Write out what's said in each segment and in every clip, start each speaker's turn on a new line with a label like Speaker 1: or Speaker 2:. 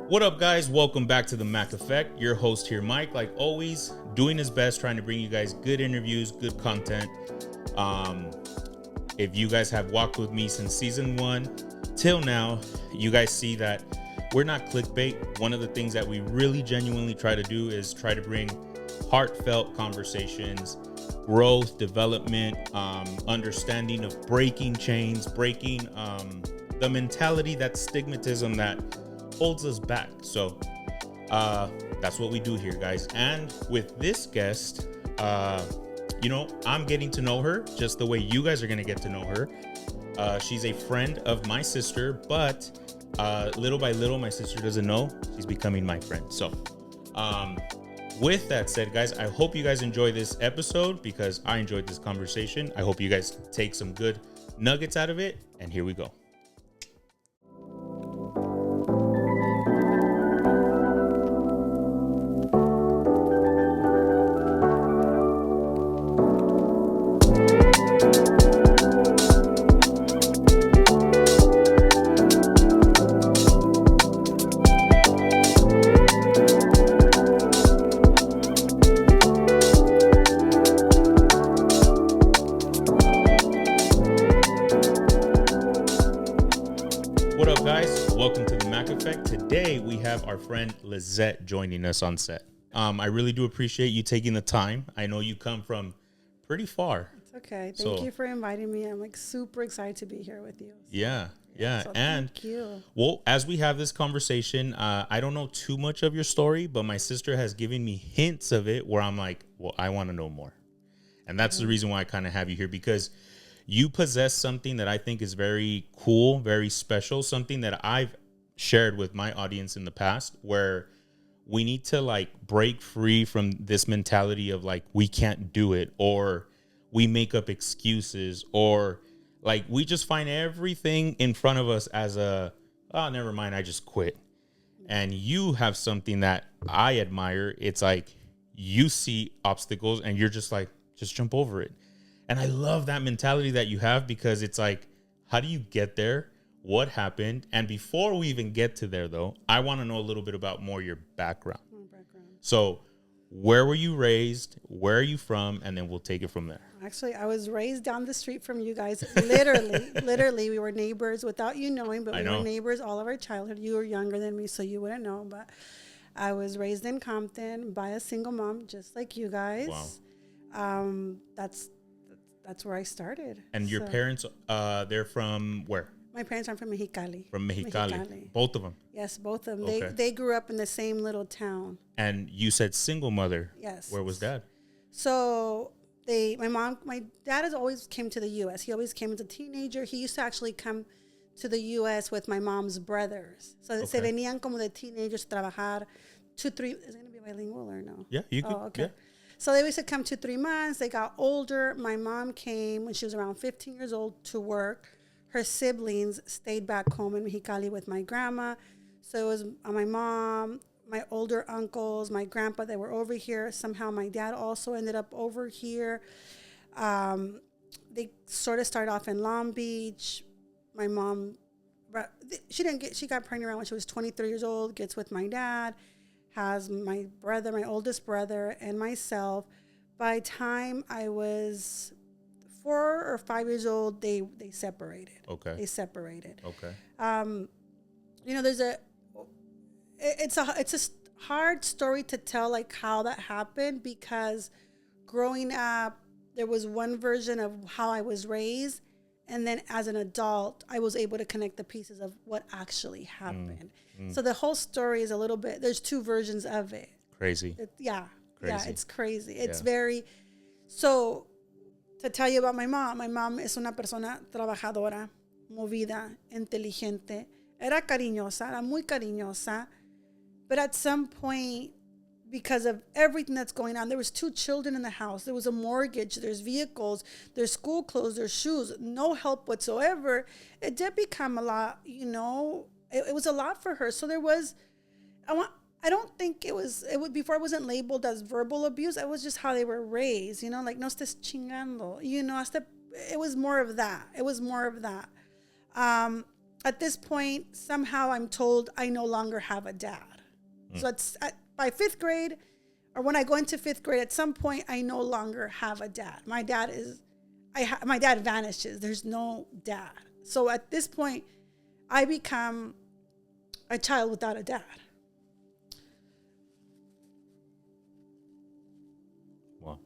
Speaker 1: What up, guys? Welcome back to the Mac Effect. Your host here, Mike, like always, doing his best, trying to bring you guys good interviews, good content. If you guys have walked with me since season 1 till now, you guys see that we're not clickbait. One of the things that we really genuinely try to do is try to bring heartfelt conversations, growth, development, understanding of breaking chains, breaking the mentality, that stigmatism that holds us back. So that's what we do here, guys. And with this guest, I'm getting to know her just the way you guys are going to get to know her. She's a friend of my sister, but little by little, my sister doesn't know she's becoming my friend. So with that said, guys, I hope you guys enjoy this episode because I enjoyed this conversation. I hope you guys take some good nuggets out of it. And here we go. Our friend Lizeth joining us on set. I really do appreciate you taking the time. I know you come from pretty far.
Speaker 2: It's okay. Thank you for inviting me. I'm super excited to be here with you.
Speaker 1: Yeah.
Speaker 2: So
Speaker 1: and
Speaker 2: thank you.
Speaker 1: Well, as we have this conversation, I don't know too much of your story, but my sister has given me hints of it where I'm like, well, I want to know more. And that's the reason why I kind of have you here, because you possess something that I think is very cool, very special, something that I've shared with my audience in the past, where we need to break free from this mentality of we can't do it, or we make up excuses, or we just find everything in front of us as never mind, I just quit. And you have something that I admire. It's you see obstacles and you're just just jump over it. And I love that mentality that you have, because it's how do you get there? What happened? And before we even get to there, though, I want to know a little bit about your background. So where were you raised? Where are you from? And then we'll take it from there.
Speaker 2: Actually, I was raised down the street from you guys. Literally, we were neighbors without you knowing, but we were neighbors all of our childhood. You were younger than me, so you wouldn't know. But I was raised in Compton by a single mom, just like you guys. Wow. That's where I started.
Speaker 1: And your parents, they're from where?
Speaker 2: My parents are from Mexicali.
Speaker 1: From Mexicali. Both of them?
Speaker 2: Yes, both of them.
Speaker 1: Okay.
Speaker 2: They grew up in the same little town.
Speaker 1: And you said single mother.
Speaker 2: Yes.
Speaker 1: Where was dad?
Speaker 2: So my dad has always came to the U.S. He always came as a teenager. He used to actually come to the U.S. with my mom's brothers. So se venían como de teenagers to trabajar 2-3. Is it going to be bilingual or no?
Speaker 1: Yeah, you could.
Speaker 2: Oh, okay.
Speaker 1: Yeah.
Speaker 2: So they used to come 2-3 months. They got older. My mom came when she was around 15 years old to work. Her siblings stayed back home in Mexicali with my grandma. So it was my mom, my older uncles, my grandpa, they were over here. Somehow my dad also ended up over here. They sort of started off in Long Beach. My mom, she got pregnant around when she was 23 years old, gets with my dad, has my brother, my oldest brother, and myself. By the time I was 4 or 5 years old, they separated.
Speaker 1: Okay.
Speaker 2: They separated.
Speaker 1: Okay.
Speaker 2: It's a hard story to tell how that happened, because growing up there was one version of how I was raised, and then as an adult I was able to connect the pieces of what actually happened. So the whole story is a little bit, there's 2 versions of it.
Speaker 1: Crazy.
Speaker 2: Crazy. It's crazy. It's very, so to tell you about my mom es una persona trabajadora, movida, inteligente. Era cariñosa, era muy cariñosa. But at some point, because of everything that's going on, there was 2 children in the house. There was a mortgage. There's vehicles. There's school clothes. There's shoes. No help whatsoever. It did become a lot, It was a lot for her. So there was, I don't think it was before it wasn't labeled as verbal abuse. It was just how they were raised, no estés chingando, it was more of that. at this point, somehow I'm told I no longer have a dad. So it's by 5th grade, or when I go into 5th grade, at some point I no longer have a dad. My dad vanishes. There's no dad. So at this point, I become a child without a dad.
Speaker 1: Wow.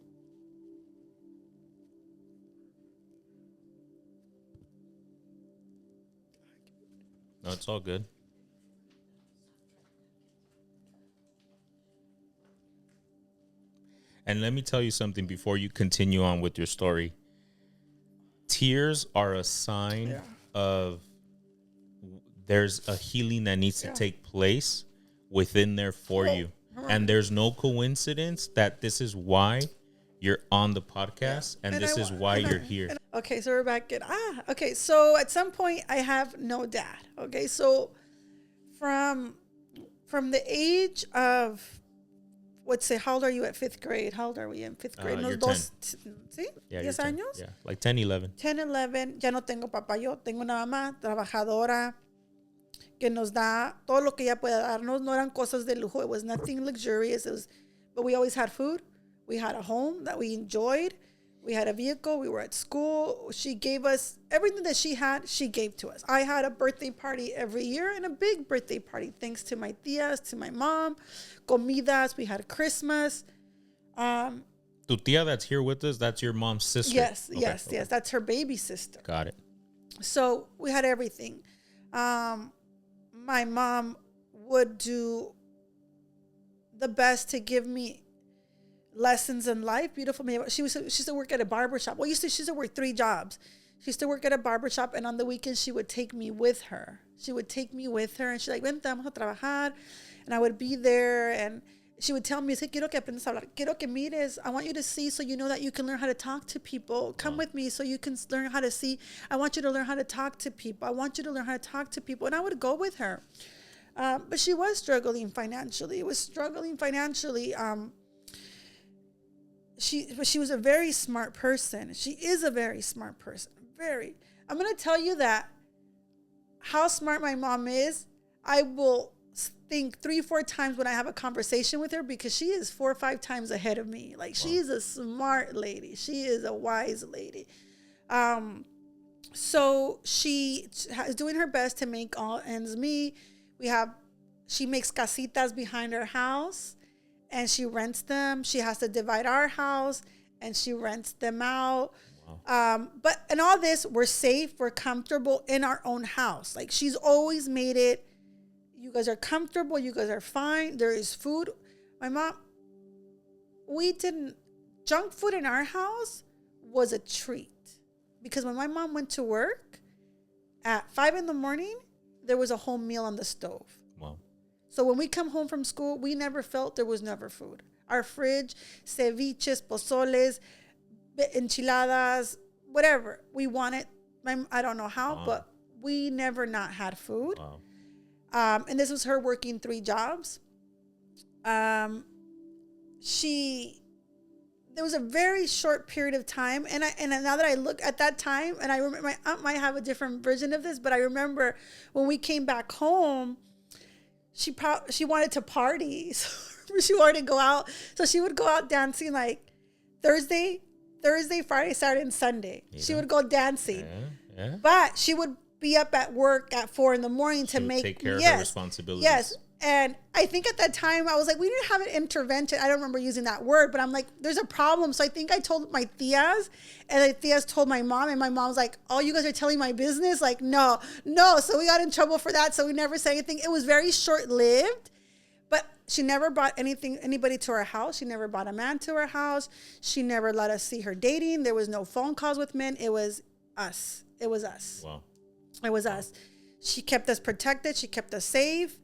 Speaker 1: No, it's all good. And let me tell you something before you continue on with your story. Tears are a sign of there's a healing that needs to take place within there for you. And there's no coincidence that this is why you're on the podcast and this is why you're here.
Speaker 2: Okay, so we're back at okay, so at some point I have no dad. Okay, so from the age of, let's say, how old are you at 5th grade? How old are we in 5th grade?
Speaker 1: You're 10.
Speaker 2: ¿Sí?
Speaker 1: Yeah,
Speaker 2: 10 años?
Speaker 1: Yeah, like 10, 11.
Speaker 2: 10, 11, ya no tengo papá yo, tengo una mamá trabajadora que nos da todo lo que ella pueda darnos. No eran cosas de lujo. It was nothing luxurious. But we always had food. We had a home that we enjoyed. We had a vehicle. We were at school. She gave us everything that she had. She gave to us. I had a birthday party every year, and a big birthday party, thanks to my tias, to my mom. Comidas. We had Christmas.
Speaker 1: Tu tia that's here with us, that's your mom's sister.
Speaker 2: Yes, okay, yes. That's her baby sister.
Speaker 1: Got it.
Speaker 2: So we had everything. My mom would do the best to give me lessons in life. Beautiful. She used to work at a barbershop. Well, she used to work 3 jobs. She used to work at a barbershop, and on the weekends she would take me with her. And she's like, vente, vamos a trabajar. And I would be there, and she would tell me, quiero que aprendas a hablar. Quiero que mires. I want you to see so you know that you can learn how to talk to people. Come with me so you can learn how to see. I want you to learn how to talk to people. I want you to learn how to talk to people. And I would go with her. But she was struggling financially. She was a very smart person. She is a very smart person. Very. I'm going to tell you that how smart my mom is, I will think 3-4 times when I have a conversation with her, because she is 4 or 5 times ahead of me. Like, she is a smart lady. She is a wise lady. So she is doing her best to make all ends meet. She makes casitas behind her house, and she rents them. She has to divide our house, and she rents them out. Wow. But in all this, we're safe, we're comfortable in our own house. Like, she's always made it, you guys are comfortable, you guys are fine, there is food. My mom, junk food in our house was a treat. Because when my mom went to work, at 5 a.m, there was a whole meal on the stove.
Speaker 1: Wow.
Speaker 2: So when we come home from school, we never felt there was never food. Our fridge, ceviches, pozoles, enchiladas, whatever. We wanted, I don't know how, but we never not had food.
Speaker 1: Wow.
Speaker 2: And this was her working 3 jobs. There was a very short period of time, and now that I look at that time, and I remember, my aunt might have a different version of this, but I remember when we came back home, she wanted to party, so she wanted to go out, so she would go out dancing like Thursday, Friday, Saturday, and Sunday. Yeah. She would go dancing, but she would be up at work at 4 a.m. to take care of her responsibilities. Yes. And I think at that time I was like, we didn't have an intervention. I don't remember using that word, but I'm like, there's a problem. So I think I told my tias, and the tias told my mom, and my mom was like, oh, you guys are telling my business? Like, no. So we got in trouble for that. So we never said anything. It was very short-lived, but she never brought anybody to our house. She never brought a man to our house. She never let us see her dating. There was no phone calls with men. It was us.
Speaker 1: Wow.
Speaker 2: It was us. She kept us protected. She kept us safe.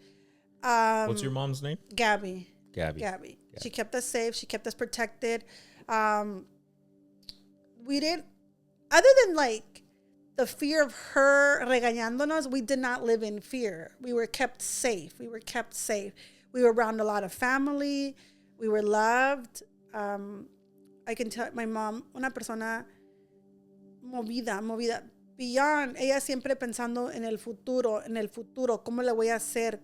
Speaker 1: What's your mom's name?
Speaker 2: Gabby. She kept us safe. She kept us protected. We didn't, other than like the fear of her regañándonos, we did not live in fear. We were kept safe. We were around a lot of family. We were loved. I can tell my mom, una persona movida, beyond, ella siempre pensando en el futuro, cómo le voy a hacer.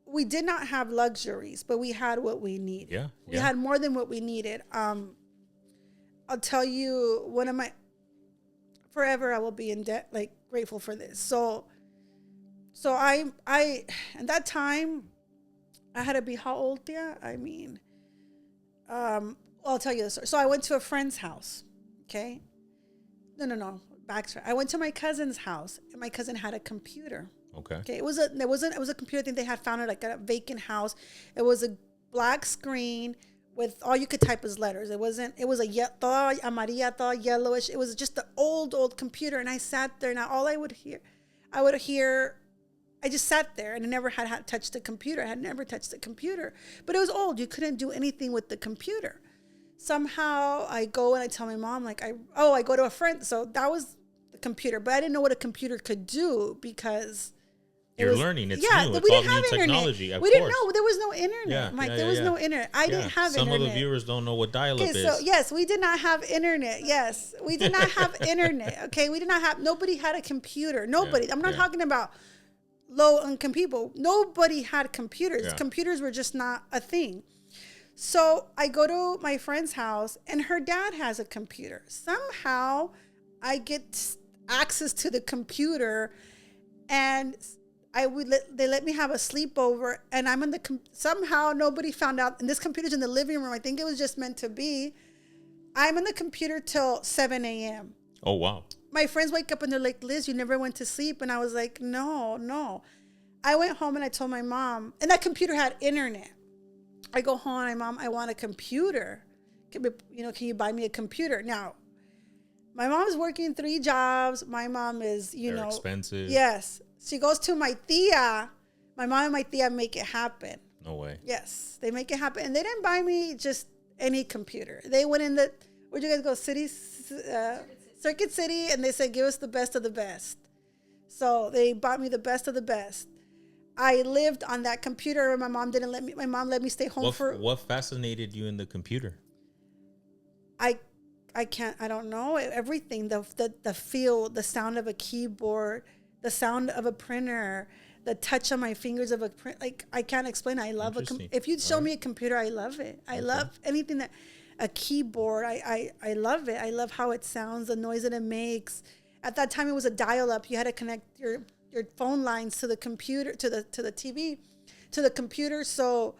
Speaker 2: We did not have luxuries, but we had what we needed.
Speaker 1: Yeah.
Speaker 2: We had more than what we needed. I'll tell you, forever I will be in debt, like grateful for this. So I at that time, I had to be how old, yeah? I mean, I'll tell you this story. So I went to a friend's house, okay? No, backtrack. I went to my cousin's house, and my cousin had a computer. Okay. It was a computer thing they had found at like a vacant house. It was a black screen with all you could type as letters. It was todo amarilla, todo yellowish. It was just the old computer. And I sat there, and I just sat there, and I never had touched the computer. I had never touched the computer, but it was old. You couldn't do anything with the computer. Somehow I go and I tell my mom, like, I go to a friend. So that was the computer, but I didn't know what a computer could do because
Speaker 1: you're learning. It's new. It's all new technology.
Speaker 2: We didn't know. There was no internet. There was no internet. I didn't have internet.
Speaker 1: Some of the viewers don't know what dial-up is.
Speaker 2: So, yes, we did not have internet. Yes, we did not have internet. Okay, nobody had a computer. Nobody. I'm not talking about low-income people. Nobody had computers. Yeah. Computers were just not a thing. So I go to my friend's house, and her dad has a computer. Somehow I get access to the computer, and they let me have a sleepover, and I'm in somehow nobody found out, and this computer's in the living room. I think it was just meant to be. I'm on the computer till 7 a.m.
Speaker 1: Oh, wow.
Speaker 2: My friends wake up and they're like, Liz, you never went to sleep. And I was like, no. I went home and I told my mom, and that computer had internet. I go home and Mom, I want a computer. Can you buy me a computer? Now, my mom's working 3 jobs. My mom is,
Speaker 1: They're expensive.
Speaker 2: Yes. She goes to my tia. My mom and my tia make it happen.
Speaker 1: No way.
Speaker 2: Yes, they make it happen. And they didn't buy me just any computer. They went in where'd you guys go? Circuit City. And they said, give us the best of the best. So they bought me the best of the best. I lived on that computer. My mom let me stay home
Speaker 1: What fascinated you in the computer?
Speaker 2: I don't know. Everything, the feel, the sound of a keyboard, the sound of a printer, the touch on my fingers of a print. Like, I can't explain it. I love if you show me a computer, I love it. I love anything a keyboard. I love it. I love how it sounds, the noise that it makes. At that time, it was a dial-up. You had to connect your phone lines to the computer, to the TV, to the computer. So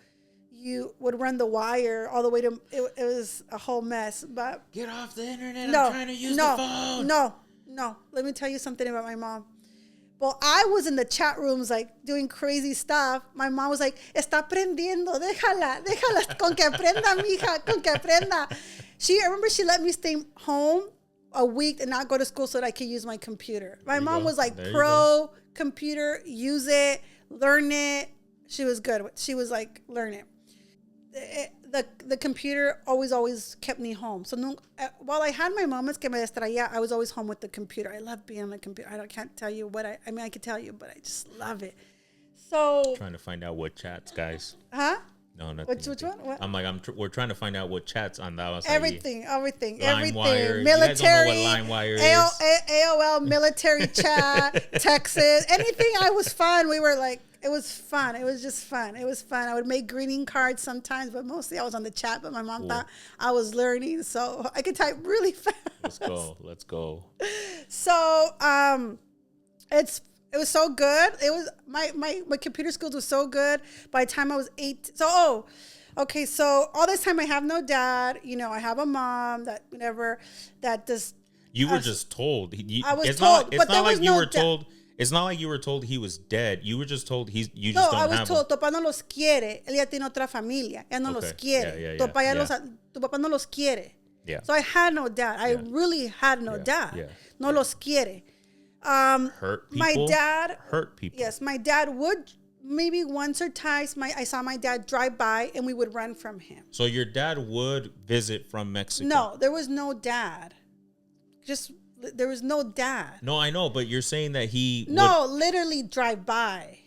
Speaker 2: you would run the wire all the way to, it was a whole mess. But
Speaker 1: get off the internet. I'm trying to use the phone.
Speaker 2: No. Let me tell you something about my mom. Well, I was in the chat rooms, like, doing crazy stuff. My mom was like, está aprendiendo, déjala, con que aprenda, mija, con que aprenda. I remember she let me stay home a week and not go to school so that I could use my computer. My mom was like, pro computer, use it, learn it. She was good. She was like, learn it. The computer always kept me home. So while I had my moments que me distraía, I was always home with the computer. I love being on the computer. I can't tell you I could tell you, but I just love it. So
Speaker 1: trying to find out what chats, guys.
Speaker 2: Huh?
Speaker 1: No, nothing.
Speaker 2: Which one? What?
Speaker 1: I'm like, we're trying to find out what chats on that.
Speaker 2: Everything.
Speaker 1: LimeWire.
Speaker 2: Military.
Speaker 1: You guys don't know what LimeWire is.
Speaker 2: AOL military chat, Texas, anything. I was fun. We were like, it was fun. It was just fun. It was fun. I would make greeting cards sometimes, but mostly I was on the chat. But my mom thought I was learning, so I could type really fast.
Speaker 1: Let's go.
Speaker 2: So, it was so good. It was my computer skills was so good. By the time I was 8, so all this time I have no dad. I have a mom that whatever that does.
Speaker 1: You were just told.
Speaker 2: I was told, but there was no
Speaker 1: told. It's not like you were told he was dead. You were just told you just don't have him.
Speaker 2: No, I was told, tu papá no los quiere. Él ya tiene otra familia. Él no los quiere. Tu papá no los quiere.
Speaker 1: Yeah.
Speaker 2: So I had no dad. I really had no dad.
Speaker 1: Yeah.
Speaker 2: No los quiere.
Speaker 1: Hurt people.
Speaker 2: My dad
Speaker 1: hurt people.
Speaker 2: Yes, my dad would maybe once or twice. I saw my dad drive by and we would run from him.
Speaker 1: So your dad would visit from Mexico?
Speaker 2: No, there was no dad. There was no dad.
Speaker 1: No, I know, but you're saying that he
Speaker 2: literally drive by.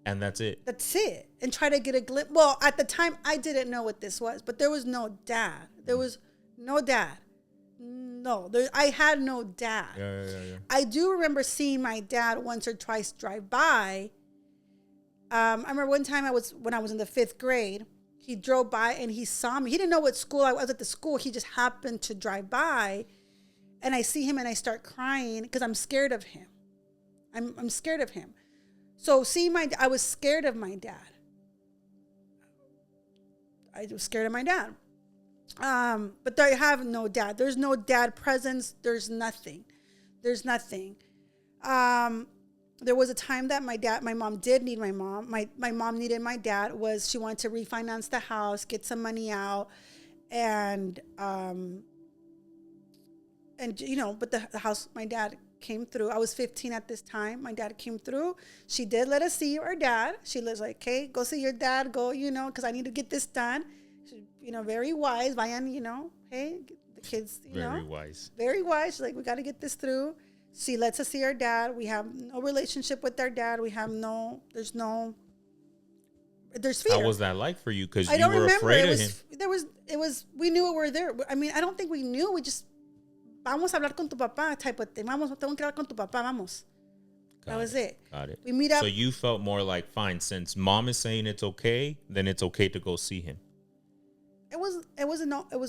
Speaker 1: And that's it?
Speaker 2: That's it. And try to get a glimpse. Well, at the time, I didn't know what this was, but there was no dad. There was no dad. No, I had no dad.
Speaker 1: Yeah.
Speaker 2: I do remember seeing my dad once or twice drive by. I remember one time when I was in the 5th grade, he drove by and he saw me. He didn't know what school I was at the school. He just happened to drive by, and I see him and I start crying because I'm scared of him. I'm scared of him. So I was scared of my dad. I was scared of my dad. But I have no dad. There's no dad presence. There's nothing. There was a time that my mom did need my mom. My mom needed my dad. She wanted to refinance the house, get some money out, and but the house, my dad came through. I was 15 at this time. My dad came through. She did let us see our dad. She was like, "Okay, go see your dad. Go, because I need to get this done." She, very wise. Vayan, hey, the kids,
Speaker 1: very wise.
Speaker 2: Very wise. She's like, "We got to get this through." She lets us see our dad. We have no relationship with our dad. There's fear.
Speaker 1: How was that like for you? Because you were afraid of him.
Speaker 2: We knew we were there. I mean, I don't think we knew. We just, vamos a hablar con tu papá type of thing. Vamos, tengo que hablar con tu papá, vamos. That was it.
Speaker 1: Got it.
Speaker 2: We meet up.
Speaker 1: So you felt more like, fine, since mom is saying it's okay, then it's okay to go see him.
Speaker 2: It was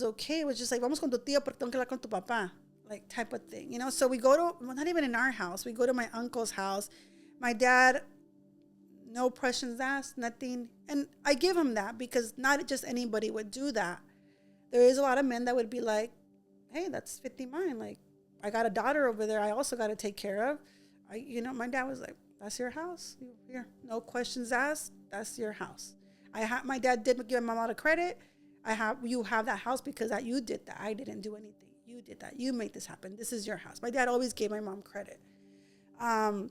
Speaker 2: okay. It was just like, vamos con tu tío porque tengo que hablar con tu papá. Like type of thing, So we go to, not even in our house. We go to my uncle's house. My dad, no questions asked, nothing. And I give him that because not just anybody would do that. There is a lot of men that would be like, hey, that's 50 mine. Like, I got a daughter over there. I also got to take care of. My dad was like, that's your house. Here, no questions asked. That's your house. My dad did give my mom a lot of credit. You have that house because you did that. I didn't do anything. You did that. You made this happen. This is your house. My dad always gave my mom credit. Hands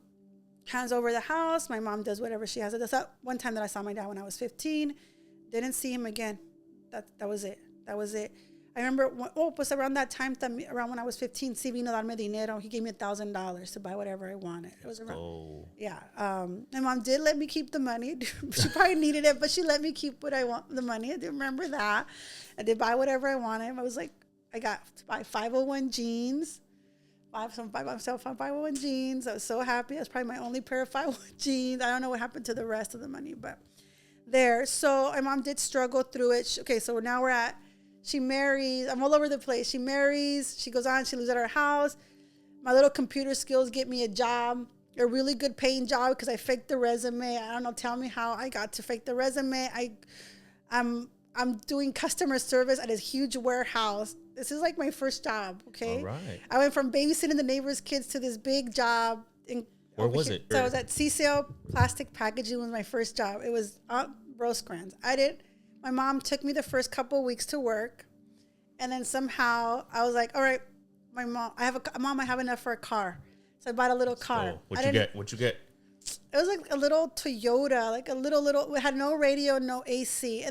Speaker 2: over the house. My mom does whatever she has to do. So one time that I saw my dad when I was 15, didn't see him again. That was it. I remember, around that time, around when I was 15, sí vino darme dinero. He gave me $1,000 to buy whatever I wanted. It was around. Oh. Yeah. My mom did let me keep the money. She probably needed it, but she let me keep the money. I do remember that. I did buy whatever I wanted. I was like, I got to buy 501 jeans. Buy myself 501 jeans. I was so happy. That's probably my only pair of 501 jeans. I don't know what happened to the rest of the money, but there. So my mom did struggle through it. So now she marries. I'm all over the place. She marries. She goes on. She lives at our house. My little computer skills get me a job, a really good paying job because I faked the resume. I don't know. Tell me how I got to fake the resume. I'm doing customer service at a huge warehouse. This is like my first job, okay?
Speaker 1: All right.
Speaker 2: I went from babysitting the neighbors' kids to this big job.
Speaker 1: Where was it?
Speaker 2: So I was at CCL Plastic Packaging was my first job. It was Rosecrans. My mom took me the first couple of weeks to work. And then somehow I was like, all right, I have enough for a car. So I bought a little car.
Speaker 1: What'd you get?
Speaker 2: It was like a little Toyota, like a little, it had no radio, no AC.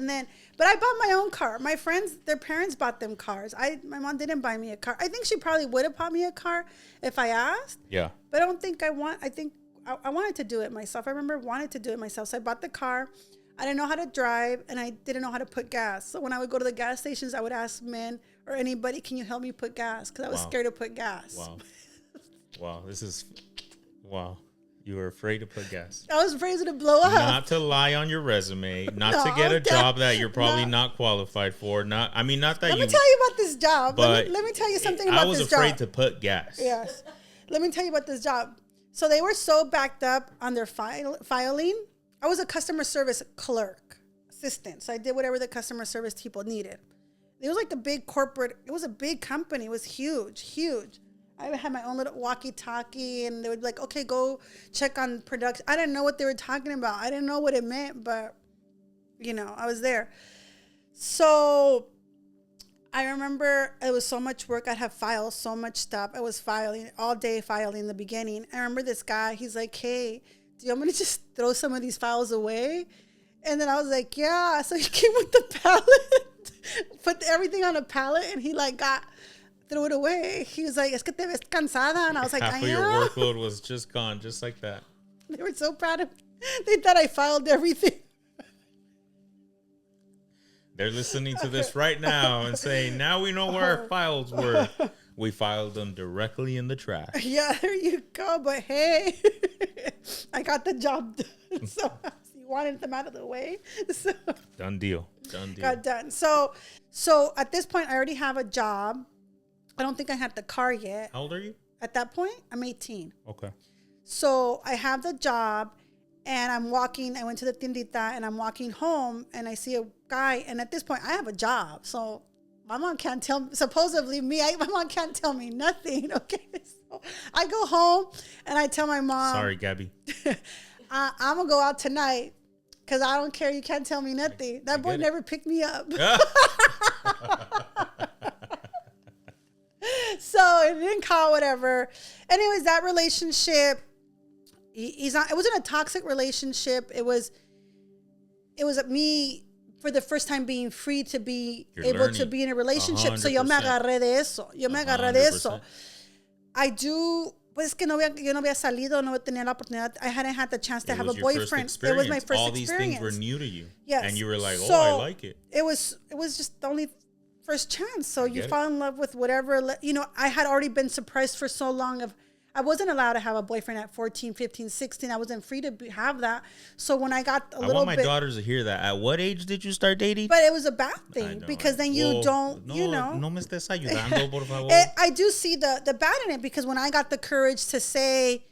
Speaker 2: But I bought my own car. My friends, their parents bought them cars. My mom didn't buy me a car. I think she probably would have bought me a car if I asked.
Speaker 1: Yeah.
Speaker 2: But I think I wanted to do it myself. I remember wanting to do it myself. So I bought the car. I didn't know how to drive and I didn't know how to put gas. So when I would go to the gas stations, I would ask men or anybody, can you help me put gas? Because I was scared to put gas.
Speaker 1: Wow. Wow. You were afraid to put gas.
Speaker 2: I was afraid to blow up.
Speaker 1: Not to lie on your resume. Not to get a job that you're probably not qualified for. Not that you.
Speaker 2: Let me tell you about this job. Let me tell you something about this job.
Speaker 1: I was afraid to put gas.
Speaker 2: Yes. Let me tell you about this job. So they were so backed up on their filing. I was a customer service clerk, assistant. So I did whatever the customer service people needed. It was like a big corporate. It was a big company. It was huge. I had my own little walkie-talkie, and they would be like, okay, go check on production. I didn't know what they were talking about. I didn't know what it meant, but, I was there. So I remember it was so much work. I'd have files, so much stuff. I was filing, all day filing in the beginning. I remember this guy, he's like, hey, do you want me to just throw some of these files away? And then I was like, yeah. So he came with the pallet, put everything on a pallet, and he threw it away. He was like, es que te ves cansada. And I was like,
Speaker 1: half of your workload was just gone, just like that.
Speaker 2: They were so proud of me. They thought I filed everything.
Speaker 1: They're listening to this right now and saying, now we know where our files were. We filed them directly in the trash.
Speaker 2: Yeah, there you go. But hey, I got the job done. So you wanted them out of the way. So
Speaker 1: Done deal.
Speaker 2: Got done. So at this point, I already have a job. I don't think I had the car yet.
Speaker 1: How old are you?
Speaker 2: At that point, I'm 18.
Speaker 1: Okay.
Speaker 2: So I have the job, and I'm walking. I went to the tiendita, and I'm walking home, and I see a guy. And at this point, I have a job. So my mom can't tell me, supposedly my mom can't tell me nothing. Okay. So I go home, and I tell my mom.
Speaker 1: Sorry, Gabby.
Speaker 2: I'm going to go out tonight because I don't care. You can't tell me nothing. That boy never picked me up. So it didn't call, whatever. Anyways, that relationship, he's not. It wasn't a toxic relationship. It was me for the first time being free to be able to be in a relationship. 100%. So yo me agarré de eso. I do. Pues es que yo no había salido, no tenía la oportunidad. I hadn't had the chance to have a boyfriend. It was my first experience.
Speaker 1: All these things were new to you.
Speaker 2: Yes.
Speaker 1: And you were like, oh, I like it.
Speaker 2: It was just the only first chance. So you fall in love with whatever, I had already been suppressed for so long. I wasn't allowed to have a boyfriend at 14, 15, 16. I wasn't free to have that. So when I got I want my
Speaker 1: daughters to hear that. At what age did you start dating?
Speaker 2: But it was a bad thing because then you don't,
Speaker 1: No me estés ayudando, por favor.
Speaker 2: I do see the bad in it because when I got the courage to say,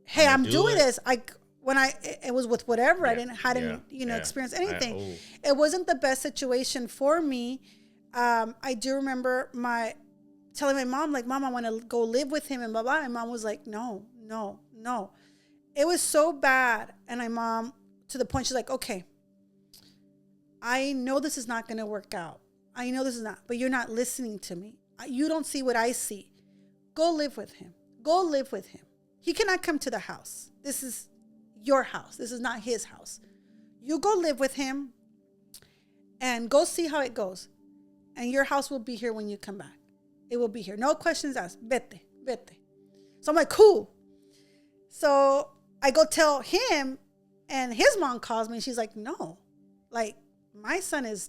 Speaker 2: hey, I'm doing this, it was with whatever. Yeah, I hadn't experienced anything. It wasn't the best situation for me. I do remember telling my mom, like, Mom, I want to go live with him and blah, blah. My mom was like, no. It was so bad. And my mom, to the point, she's like, okay, I know this is not going to work out. I know this is not, but you're not listening to me. You don't see what I see. Go live with him. He cannot come to the house. This is your house. This is not his house. You go live with him and go see how it goes. And your house will be here when you come back. It will be here. No questions asked. Vete. So I'm like, cool. So I go tell him, and his mom calls me. And she's like, no. Like, my son is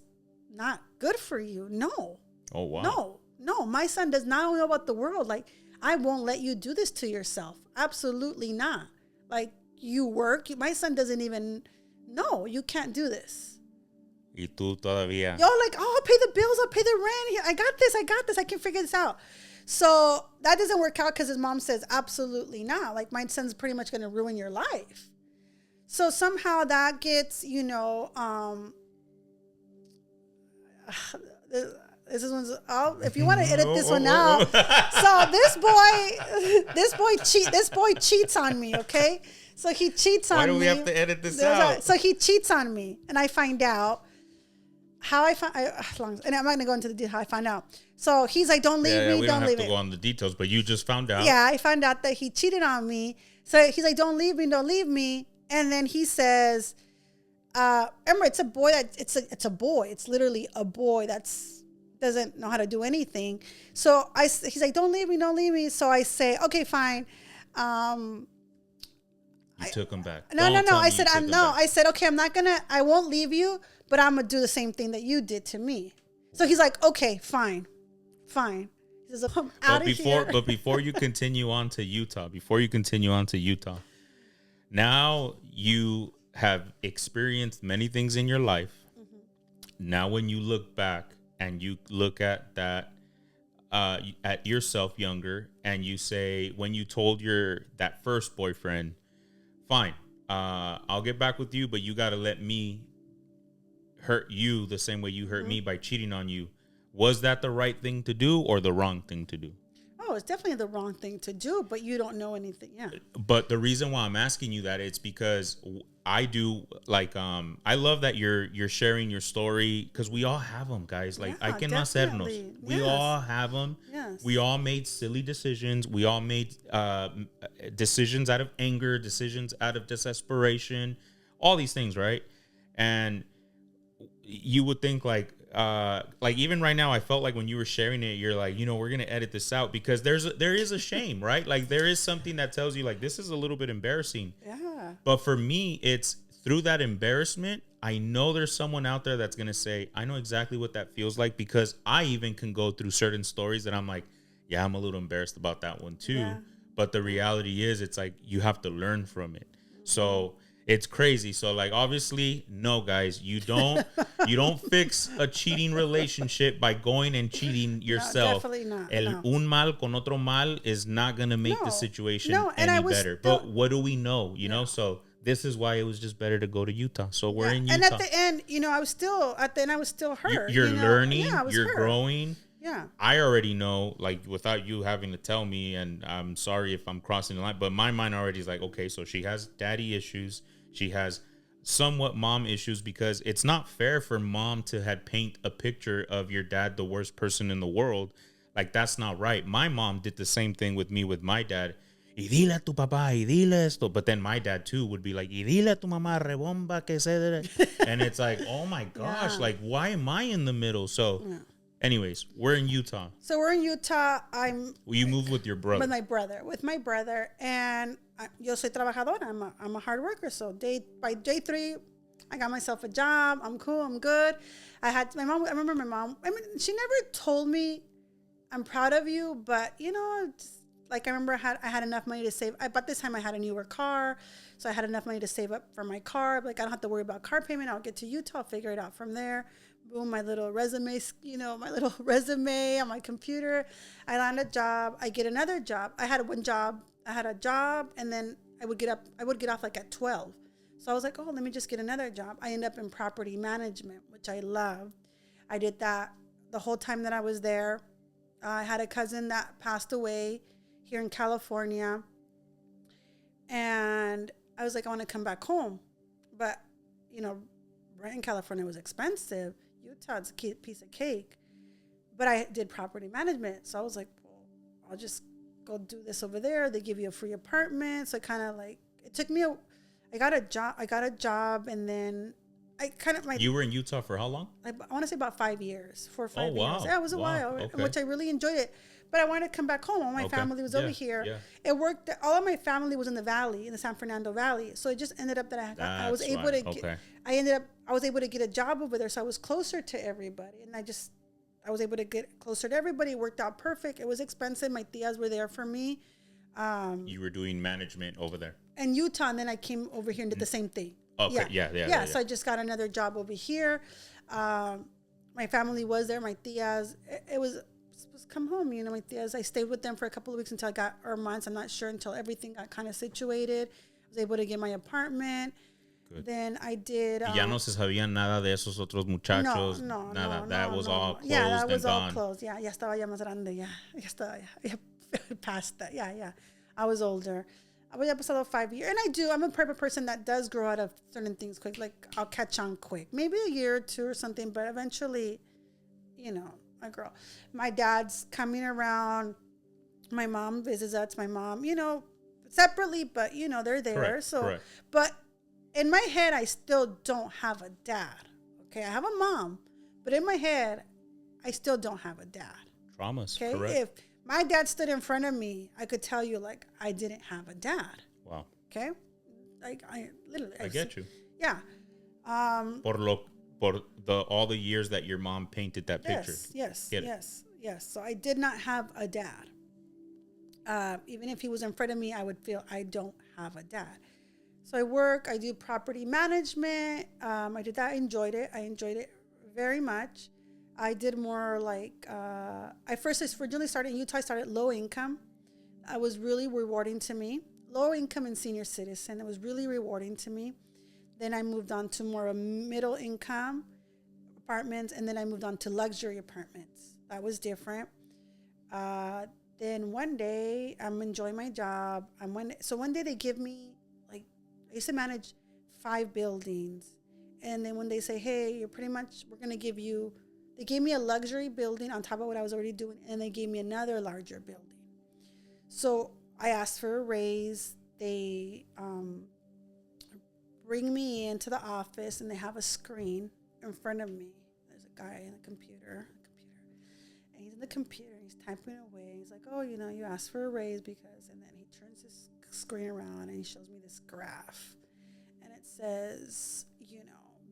Speaker 2: not good for you. No.
Speaker 1: Oh, wow.
Speaker 2: No. My son does not know about the world. Like, I won't let you do this to yourself. Absolutely not. Like, you work. My son doesn't even know. You can't do this.
Speaker 1: Y tú todavía.
Speaker 2: Yo, like, I'll pay the bills, I'll pay the rent. I got this. I can figure this out. So that doesn't work out because his mom says, absolutely not. Like, my son's pretty much going to ruin your life. So somehow that gets, this one's, if you want to edit this one out. So this boy cheats on me, okay? So he cheats on me.
Speaker 1: Why do we have to edit this out?
Speaker 2: So he cheats on me, and I find out how and I'm not going to go into the detail how I find out. So he's like, don't leave me,
Speaker 1: we
Speaker 2: don't
Speaker 1: have
Speaker 2: leave
Speaker 1: to
Speaker 2: me.
Speaker 1: go on the details, but you just found out.
Speaker 2: Yeah, I found out that he cheated on me. So he's like, don't leave me. And then he says, remember, it's a boy it's a boy. It's literally a boy doesn't know how to do anything. So he's like, don't leave me. So I say, okay, fine.
Speaker 1: You took him back.
Speaker 2: No. I said, okay, I won't leave you, but I'm going to do the same thing that you did to me. So he's like, okay, fine. He says, I'm out of here.
Speaker 1: But before you continue on to Utah, now you have experienced many things in your life. Mm-hmm. Now, when you look back and you look at that, at yourself younger, and you say, when you told that first boyfriend, fine, I'll get back with you, but you got to let me hurt you the same way you hurt me by cheating on you. Was that the right thing to do or the wrong thing to do?
Speaker 2: Oh, it's definitely the wrong thing to do, but you don't know anything. Yeah.
Speaker 1: But the reason why I'm asking you that, it's because I do, like, I love that you're sharing your story, because we all have them, guys. Like, I can hacernos. We all have them.
Speaker 2: Yes.
Speaker 1: We all made silly decisions. We all made decisions out of anger, decisions out of desperation, all these things, right? And you would think, like even right now, I felt like when you were sharing it, you're like, we're gonna edit this out, because there is a shame, right? Like, there is something that tells you, like, this is a little bit embarrassing.
Speaker 2: Yeah.
Speaker 1: But for me, it's through that embarrassment, I know there's someone out there that's gonna say, I know exactly what that feels like, because I even can go through certain stories that I'm like, Yeah, I'm a little embarrassed about that one too.
Speaker 2: Yeah.
Speaker 1: But the reality is, it's like you have to learn from it. So it's crazy. So like, obviously, no, guys, you don't fix a cheating relationship by going and cheating yourself.
Speaker 2: No, definitely not.
Speaker 1: El un mal con otro mal is not gonna make the situation any better. But what do we know? You know, so this is why it was just better to go to Utah. So we're in Utah.
Speaker 2: And at the end, I was still hurt.
Speaker 1: You're learning.
Speaker 2: Yeah, I was
Speaker 1: you're
Speaker 2: hurt.
Speaker 1: growing.
Speaker 2: Yeah.
Speaker 1: I already know, like, without you having to tell me, and I'm sorry if I'm crossing the line, but my mind already is like, okay, so she has daddy issues. She has somewhat mom issues, because it's not fair for mom to had paint a picture of your dad the worst person in the world. Like, that's not right. My mom did the same thing with me with my dad. Y dile a tu papá, y dile esto. But then my dad too would be like, y dile a tu mamá rebomba que se. And it's like, oh my gosh, like, why am I in the middle? So anyways, we're in Utah.
Speaker 2: So we're in Utah.
Speaker 1: You moved with your brother.
Speaker 2: With my brother. And yo soy trabajadora. I'm a hard worker. So by day 3, I got myself a job. I'm cool. I'm good. I remember my mom. I mean, she never told me, I'm proud of you. But, like, I remember I had enough money to save. About this time, I had a newer car. So I had enough money to save up for my car. Like, I don't have to worry about car payment. I'll get to Utah, I'll figure it out from there. Boom, my little resume, my little resume on my computer. I land a job. I get another job. I had a job, and then I would get off like at 12. So I was like, oh, let me just get another job. I ended up in property management, which I loved. I did that the whole time that I was there. I had a cousin that passed away here in California. And I was like, I want to come back home. But, rent in California was expensive. Utah's a piece of cake. But I did property management. So I was like, well, I'll just go do this over there. They give you a free apartment. So it took me I got a job, and then you
Speaker 1: were in Utah for how long?
Speaker 2: I want to say about 5 years, 4 or 5 years.
Speaker 1: Wow.
Speaker 2: Yeah, it was a while, in which I really enjoyed it. But I wanted to come back home. All my family was over here. Yeah. It worked. All of my family was in the valley, in the San Fernando Valley. So it just ended up that I was able to get a job over there. So I was closer to everybody, and I was able to get closer to everybody. It worked out perfect. It was expensive. My tias were there for me.
Speaker 1: You were doing management over there
Speaker 2: in Utah, and then I came over here and did the same thing.
Speaker 1: Okay. Yeah.
Speaker 2: So I just got another job over here. My family was there. My tias. It was come home. My tias. I stayed with them for a couple of weeks until I got, or months. I'm not sure, until everything got kind of situated. I was able to get my apartment. Good. Then I did.
Speaker 1: Ya no se sabía nada de esos otros muchachos. Nada. That was all closed.
Speaker 2: Yeah, that was all
Speaker 1: gone.
Speaker 2: Closed. Yeah, ya estaba ya más grande. Ya estaba ya past that. Yeah. I was older. I was pasado 5 years, and I'm a type of person that does grow out of certain things quick. Like, I'll catch on quick, maybe a year or 2 or something, but eventually, I grow. My dad's coming around. My mom visits us. My mom, separately, but they're there.
Speaker 1: Correct,
Speaker 2: so,
Speaker 1: correct.
Speaker 2: But in my head, I still don't have a dad. Okay, I have a mom, but in my head, I still don't have a dad.
Speaker 1: Traumas.
Speaker 2: Okay,
Speaker 1: correct.
Speaker 2: If my dad stood in front of me, I could tell you, like, I didn't have a dad.
Speaker 1: Wow.
Speaker 2: Okay? Like, I literally...
Speaker 1: I get you.
Speaker 2: Yeah.
Speaker 1: Por all the years that your mom painted that picture.
Speaker 2: Yes. So I did not have a dad. Even if he was in front of me, I would feel I don't have a dad. So I do property management. I did that. I enjoyed it very much. I did more like, I originally started in Utah. I started low income. It was really rewarding to me. Low income and senior citizen. It was really rewarding to me. Then I moved on to more middle income apartments. And then I moved on to luxury apartments. That was different. Then one day I'm enjoying my job. One day they give me, like, I used to manage 5 buildings. And then when they say, hey, we're going to give you, they gave me a luxury building on top of what I was already doing, and they gave me another larger building. So I asked for a raise. They bring me into the office, and they have a screen in front of me. There's a guy in the computer, and he's in the computer, and he's typing away. He's like, oh, you asked for a raise because, and then he turns his screen around, and he shows me this graph, and it says,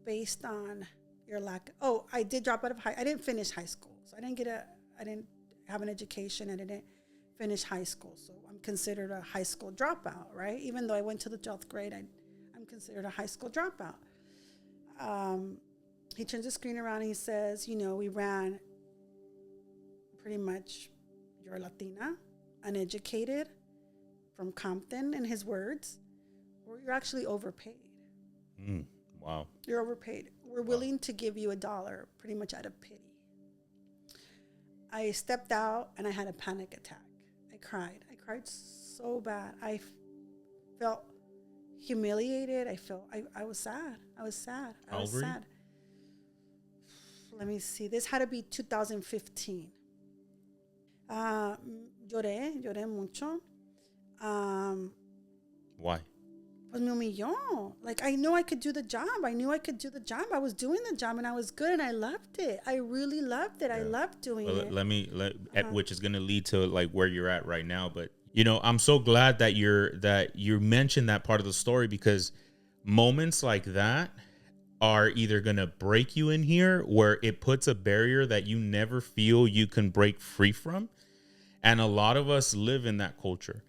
Speaker 2: based on your lack. I did drop out of I didn't finish high school, so I didn't have an education and didn't finish high school. So I'm considered a high school dropout, right? Even though I went to the 12th grade, I'm considered a high school dropout. He turns the screen around and he says, you know, we ran pretty much, you're Latina, uneducated, from Compton, in his words, or you're actually overpaid.
Speaker 1: Wow.
Speaker 2: You're overpaid. We're willing to give you $1 pretty much out of pity. I stepped out and I had a panic attack. I cried so bad. I felt humiliated. I was sad. I was sad. Let me see. This had to be 2015. Lloré mucho.
Speaker 1: Why?
Speaker 2: Pues me humilló. Like, I knew I could do the job. I was doing the job and I was good and I loved it. I really loved it. Yeah. I loved doing it.
Speaker 1: Which is going to lead to like where you're at right now. But, you know, I'm so glad that you mentioned that part of the story, because moments like that are either going to break you in here, where it puts a barrier that you never feel you can break free from. And a lot of us live in that culture.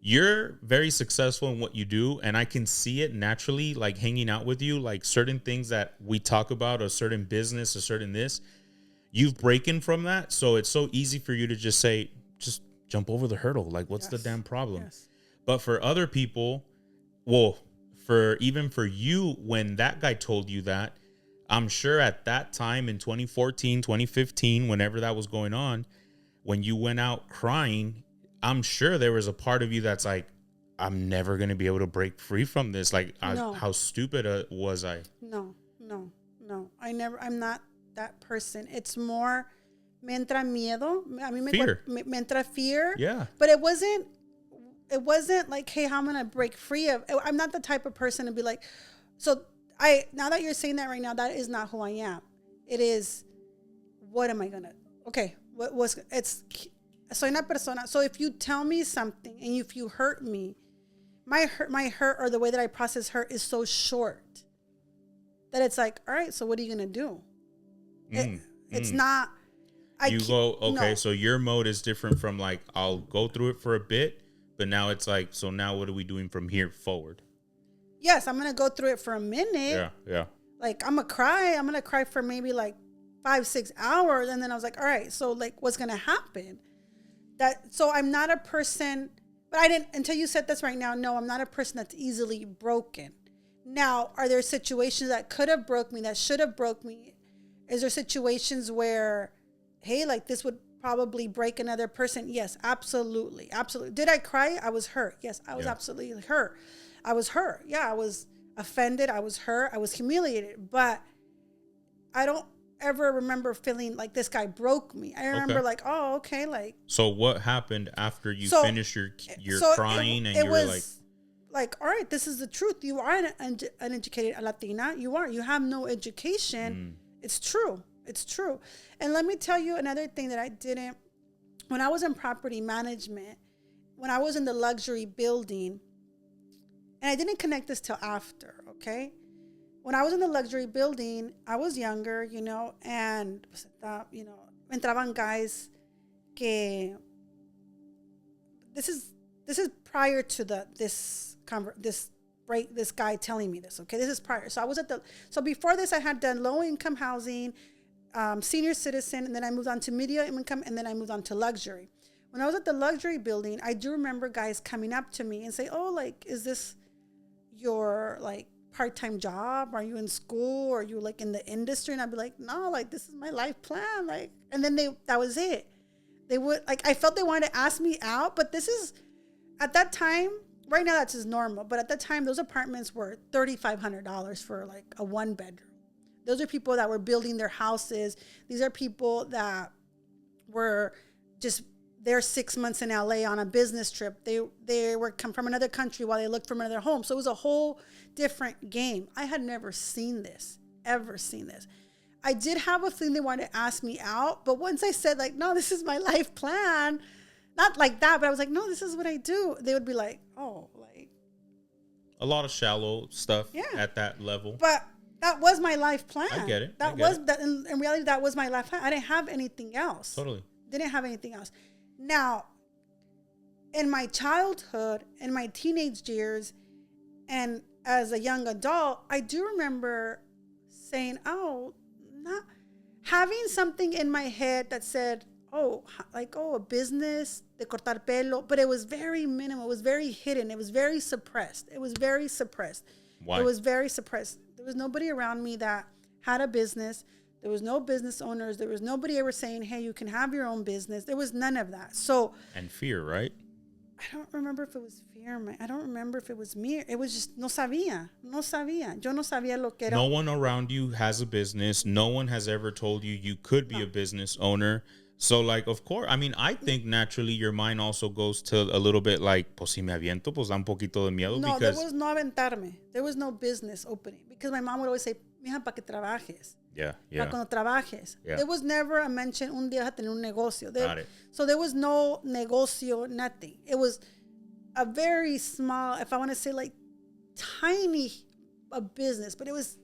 Speaker 1: You're very successful in what you do, and I can see it naturally, like hanging out with you, like certain things that we talk about, a certain business, a certain this, you've broken from that. So it's so easy for you to just say, just jump over the hurdle. Like, what's the damn problem? Yes. But for other people, well, for you, when that guy told you that, I'm sure at that time in 2014, 2015, whenever that was going on, when you went out crying, I'm sure there was a part of you that's like, I'm never going to be able to break free from this. Like, how stupid was I? No.
Speaker 2: I'm not that person. It's more, me entra miedo. Me entra fear.
Speaker 1: Yeah.
Speaker 2: But it wasn't like, hey, how I'm going to break free of. I'm not the type of person to be like, now that you're saying that right now, that is not who I am. It is, what am I going to, okay, soy una persona. So if you tell me something and if you hurt me, my hurt or the way that I process hurt is so short that it's like, all right, so what are you going to do? It's not.
Speaker 1: So your mode is different from like, I'll go through it for a bit, but now it's like, so now what are we doing from here forward?
Speaker 2: Yes, I'm going to go through it for a minute.
Speaker 1: Yeah.
Speaker 2: Like, I'm going to cry for maybe like 5-6 hours. And then I was like, all right, so like, what's going to happen? So I'm not a person, but I didn't, until you said this right now, no, I'm not a person that's easily broken. Now, are there situations that could have broke me, that should have broke me? Is there situations where, hey, like this would probably break another person? Yes, absolutely. Absolutely. Did I cry? I was hurt. Yes, I was absolutely hurt. I was hurt. Yeah, I was offended. I was hurt. I was humiliated. But I don't ever remember feeling like this guy broke me. I remember like, oh, okay, like.
Speaker 1: So what happened after you finished your crying and you were
Speaker 2: like, all right, this is the truth. You are an uneducated Latina. You have no education. It's true. And let me tell you another thing that I didn't, when I was in property management, when I was in the luxury building, and I didn't connect this till after, okay? When I was in the luxury building, I was younger, you know, and, entraban guys que, this is prior to this guy telling me this, okay? This is prior. So before this, I had done low income housing, senior citizen, and then I moved on to medium income, and then I moved on to luxury. When I was at the luxury building, I do remember guys coming up to me and say, oh, like, is this your, like, part-time job? Are you in school? Or are you like in the industry? And I'd be like, no, like this is my life plan. Like, and then that was it. They would like, I felt they wanted to ask me out, but this is at that time, right now that's just normal. But at that time, those apartments were $3,500 for like a 1-bedroom. Those are people that were building their houses. These are people that were just there 6 months in LA on a business trip. They were come from another country while they looked for another home. So it was a whole different game. I had never seen this, ever seen this. I did have a feeling they wanted to ask me out, but once I said like, no, this is my life plan, not like that, but I was like, no, this is what I do. They would be like, oh, like.
Speaker 1: A lot of shallow stuff at that level.
Speaker 2: But that was my life plan.
Speaker 1: I get it.
Speaker 2: In reality, that was my life plan. I didn't have anything else.
Speaker 1: Totally.
Speaker 2: didn't have anything else. Now, in my childhood, in my teenage years, and as a young adult, I do remember saying, oh, not having something in my head that said, a business de cortar pelo, but it was very minimal. It was very hidden. It was very suppressed.
Speaker 1: Why?
Speaker 2: It was very suppressed. There was nobody around me that had a business. There was no business owners. There was nobody ever saying, hey, you can have your own business. There was none of that. So,
Speaker 1: and fear, right?
Speaker 2: I don't remember if it was fear. I don't remember if it was me. It was just, no sabía. Yo no sabía lo que era.
Speaker 1: No one around you has a business. No one has ever told you you could be a business owner. So, like, of course, I mean, I think naturally your mind also goes to a little bit like, pues si me aviento, pues da un poquito de miedo.
Speaker 2: No,
Speaker 1: because
Speaker 2: there was no aventarme. There was no business opening. Because my mom would always say, mija, pa' que trabajes.
Speaker 1: Yeah.
Speaker 2: Para cuando trabajes.
Speaker 1: Yeah.
Speaker 2: There was never a mention, un día vas a tener un negocio.
Speaker 1: Got it.
Speaker 2: So there was no negocio, nothing. It was a very small, if I want to say like tiny, a business, but it was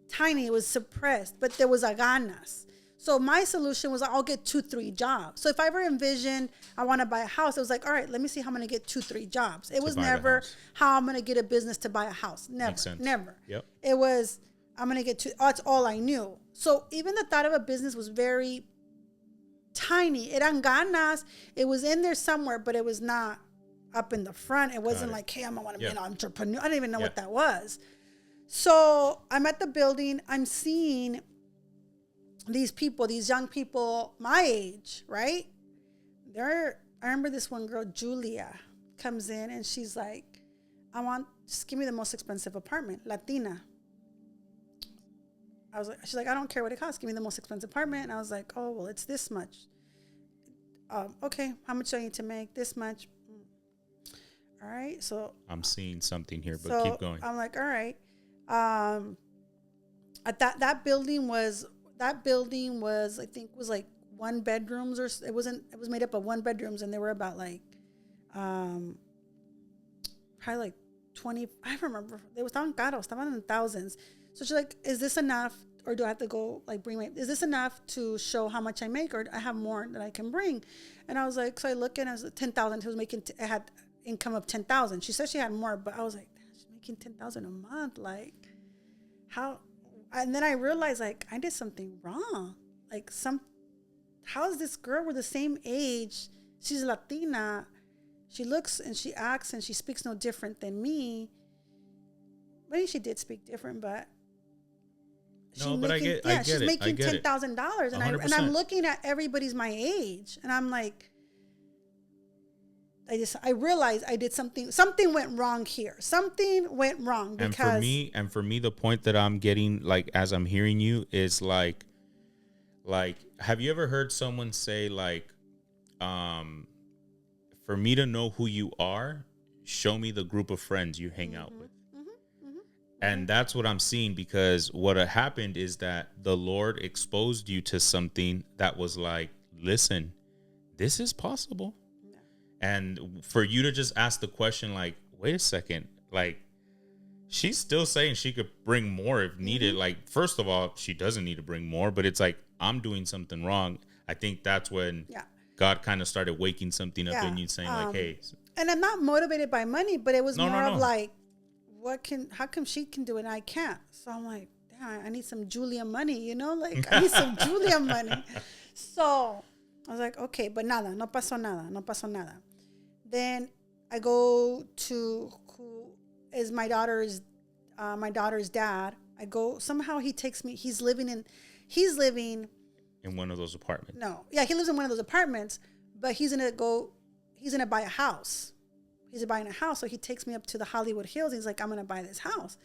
Speaker 2: tiny. It was suppressed, but there was a ganas. So my solution was I'll get 2-3 jobs. So if I ever envisioned I want to buy a house, it was like, all right, let me see how I'm going to get 2-3 jobs. It was never how I'm going to get a business to buy a house. Never.
Speaker 1: Makes sense.
Speaker 2: Never.
Speaker 1: Yep.
Speaker 2: It was I'm going to get that's all I knew. So even the thought of a business was very tiny. Eran ganas. It was in there somewhere, but it was not up in the front. It wasn't like, hey, I want to be an entrepreneur. I didn't even know what that was. So I'm at the building. I'm seeing these people, these young people my age, right? I remember this one girl, Julia, comes in and she's like, just give me the most expensive apartment, Latina. She's like, I don't care what it costs. Give me the most expensive apartment. And I was like, oh, well, it's this much. Okay, how much do I need to make? This much. All right, so.
Speaker 1: I'm seeing something here, but keep going.
Speaker 2: I'm like, all right. That building was, I think, was like 1 bedrooms, or it was made up of 1 bedrooms, and there were about like, probably like 20. I remember they were estaban caros, estaban in thousands. So she's like, is this enough, or do I have to go like is this enough to show how much I make, or I have more that I can bring? And I was like, so I look and I was 10,000. She was making, I had income of 10,000. She said she had more, but I was like, she's making 10,000 a month. Like, how? And then I realized, like, I did something wrong. Like, how is this girl? We're the same age. She's Latina. She looks and she acts and she speaks no different than me. Maybe she did speak different, but
Speaker 1: I get it.
Speaker 2: She's making
Speaker 1: $10,000,
Speaker 2: and I'm looking at everybody's my age, and I'm like, I realized I did something went wrong here. Something went wrong because
Speaker 1: and for me, the point that I'm getting, like, as I'm hearing you, is like, have you ever heard someone say, like, for me to know who you are, show me the group of friends you hang out with. And that's what I'm seeing, because what happened is that the Lord exposed you to something that was like, listen, this is possible. Yeah. And for you to just ask the question, like, wait a second, like, she's still saying she could bring more if needed. Like, first of all, she doesn't need to bring more, but it's like, I'm doing something wrong. I think that's when God kind of started waking something up in you, saying like, hey.
Speaker 2: And I'm not motivated by money, but it was more of like, how come she can do it and I can't? So I'm like, damn, I need some Julia money, you know? Like, I need some Julia money. So I was like, okay, but no pasó nada. Then I go to who is my daughter's dad. I go, somehow he takes me, he's living in
Speaker 1: one of those apartments.
Speaker 2: No. Yeah, he lives in one of those apartments, but he's going to buy a house. He's buying a house, so he takes me up to the Hollywood Hills. He's like, I'm going to buy this house.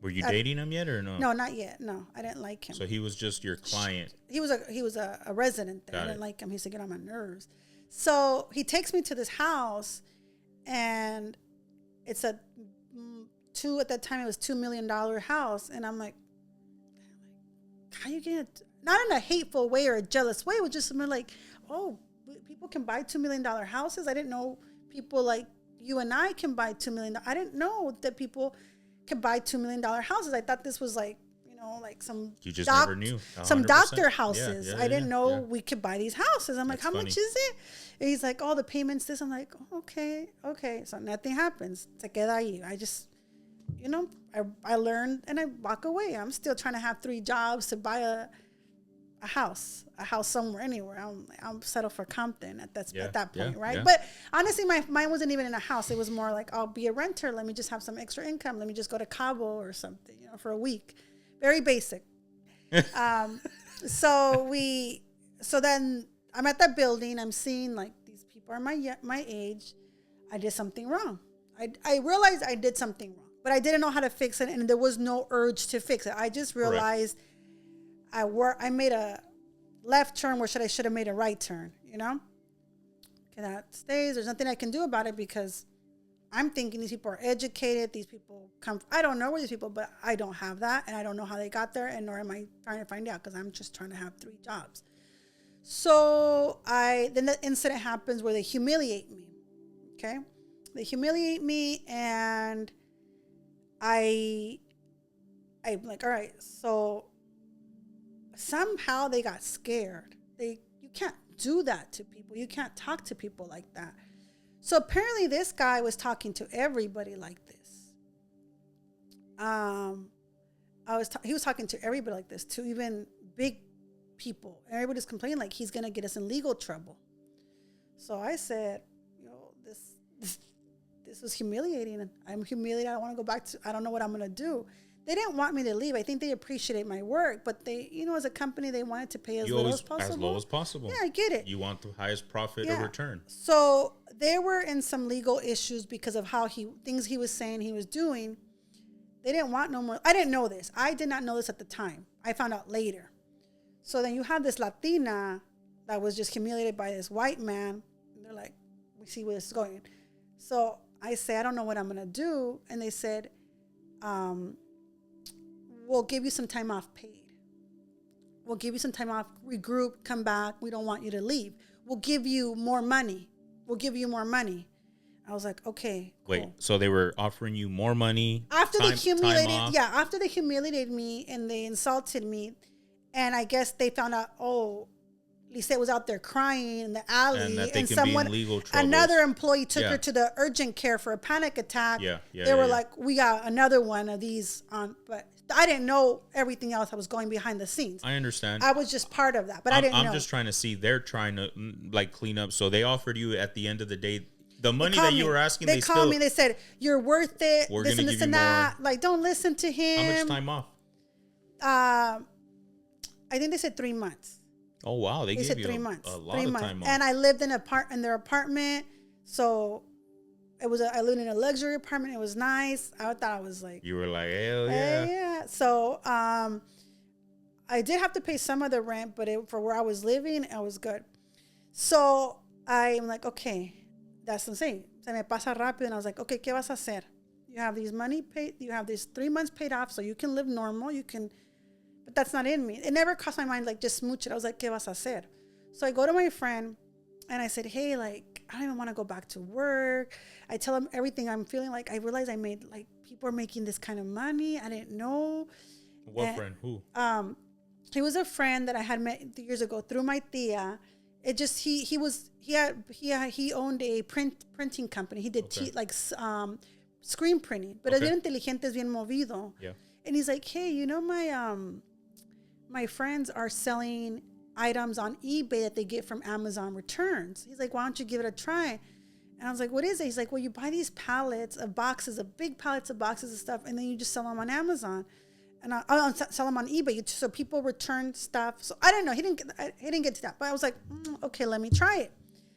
Speaker 1: Were you dating him yet or no?
Speaker 2: No, not yet. No, I didn't like him.
Speaker 1: So he was just your client.
Speaker 2: He was a resident there. I didn't like him. He used to get on my nerves. So he takes me to this house, and it's at that time it was $2 million house, and I'm like, how you get it? Not in a hateful way or a jealous way. It was just something like, oh, people can buy $2 million houses. I didn't know people like you and I can buy $2 million. I didn't know that people could buy $2 million houses. I thought this was like, like some
Speaker 1: you just never knew. 100%.
Speaker 2: Some doctor houses.
Speaker 1: Yeah,
Speaker 2: I didn't know we could buy these houses. I'm like, how much is it? And he's like, the payments this. I'm like, okay. So nothing happens. Se queda ahí. I just, I learned and I walk away. I'm still trying to have 3 jobs to buy a house somewhere, anywhere. I'll settle for Compton at that point, right? Yeah. But honestly, mine wasn't even in a house. It was more like, I'll be a renter. Let me just have some extra income. Let me just go to Cabo or something, for a week. Very basic. So then I'm at that building. I'm seeing like these people are my age. I did something wrong. I realized I did something wrong, but I didn't know how to fix it, and there was no urge to fix it. I just realized I made a left turn where I should have made a right turn, Okay, that stays. There's nothing I can do about it because I'm thinking these people are educated. These people I don't know where these people, but I don't have that, and I don't know how they got there, and nor am I trying to find out because I'm just trying to have 3 jobs. So then the incident happens where they humiliate me, okay? They humiliate me, and I'm like, all right, so somehow they got scared. You can't do that to people. You can't talk to people like that. So apparently this guy was talking to everybody like this. He was talking to everybody like this, to even big people. Everybody's complaining like he's gonna get us in legal trouble. So I said, this was humiliating. I'm humiliated. I don't want to go back I don't know what I'm gonna do. They didn't want me to leave. I think they appreciate my work, but they, as a company, they wanted to pay as little as possible.
Speaker 1: As low as possible.
Speaker 2: Yeah, I get it.
Speaker 1: You want the highest profit or return.
Speaker 2: So they were in some legal issues because of how things he was saying he was doing. They didn't want no more. I didn't know this. I did not know this at the time. I found out later. So then you have this Latina that was just humiliated by this white man. And they're like, we see where this is going. So I say, I don't know what I'm going to do. And they said, we'll give you some time off paid. We'll give you some time off, regroup, come back. We don't want you to leave. We'll give you more money. I was like, okay, cool.
Speaker 1: Wait, so they were offering you more money
Speaker 2: after they humiliated me and they insulted me, and I guess they found out, Lizeth was out there crying in the alley, and another employee took her to the urgent care for a panic attack. They were like, we got another one of these on, but I didn't know everything else that was going behind the scenes.
Speaker 1: I understand.
Speaker 2: I was just part of that, but I didn't know.
Speaker 1: I'm just trying to see. They're trying to clean up. So they offered you at the end of the day the money that you were asking.
Speaker 2: They called me. They said, "You're worth it. We're this and this and that. More. Like, don't listen to him."
Speaker 1: How much time off?
Speaker 2: I think they said 3 months.
Speaker 1: Oh wow, they gave
Speaker 2: said
Speaker 1: you
Speaker 2: 3 months.
Speaker 1: A lot of time off.
Speaker 2: And I lived in their apartment, so I lived in a luxury apartment. It was nice. I thought I was like,
Speaker 1: you were like, hell yeah.
Speaker 2: Yeah. So I did have to pay some of the rent, but for where I was living, it was good. So I'm like, okay, that's insane. Se me pasa rápido, and I was like, okay, ¿qué vas a hacer? You have these money paid. You have these 3 months paid off, so you can live normal. But that's not in me. It never crossed my mind, like, just smooch it. I was like, ¿qué vas a hacer? So I go to my friend, and I said, hey, like, I don't even want to go back to work. I tell him everything I'm feeling. Like, I realized I made, like, people are making this kind of money. I didn't know.
Speaker 1: What friend? Who?
Speaker 2: He was a friend that I had met years ago through my tia. It just, he owned a printing company. He did screen printing. Pero es bien inteligente, es bien movido.
Speaker 1: Yeah.
Speaker 2: And he's like, hey, my friends are selling items on eBay that they get from Amazon returns. He's like, why don't you give it a try? And I was like, what is it? He's like, well, you buy these pallets of boxes, big pallets of boxes of stuff, and then you just sell them on Amazon. And I sell them on eBay. So people return stuff. So I don't know. He didn't get to that. But I was like, okay, let me try it.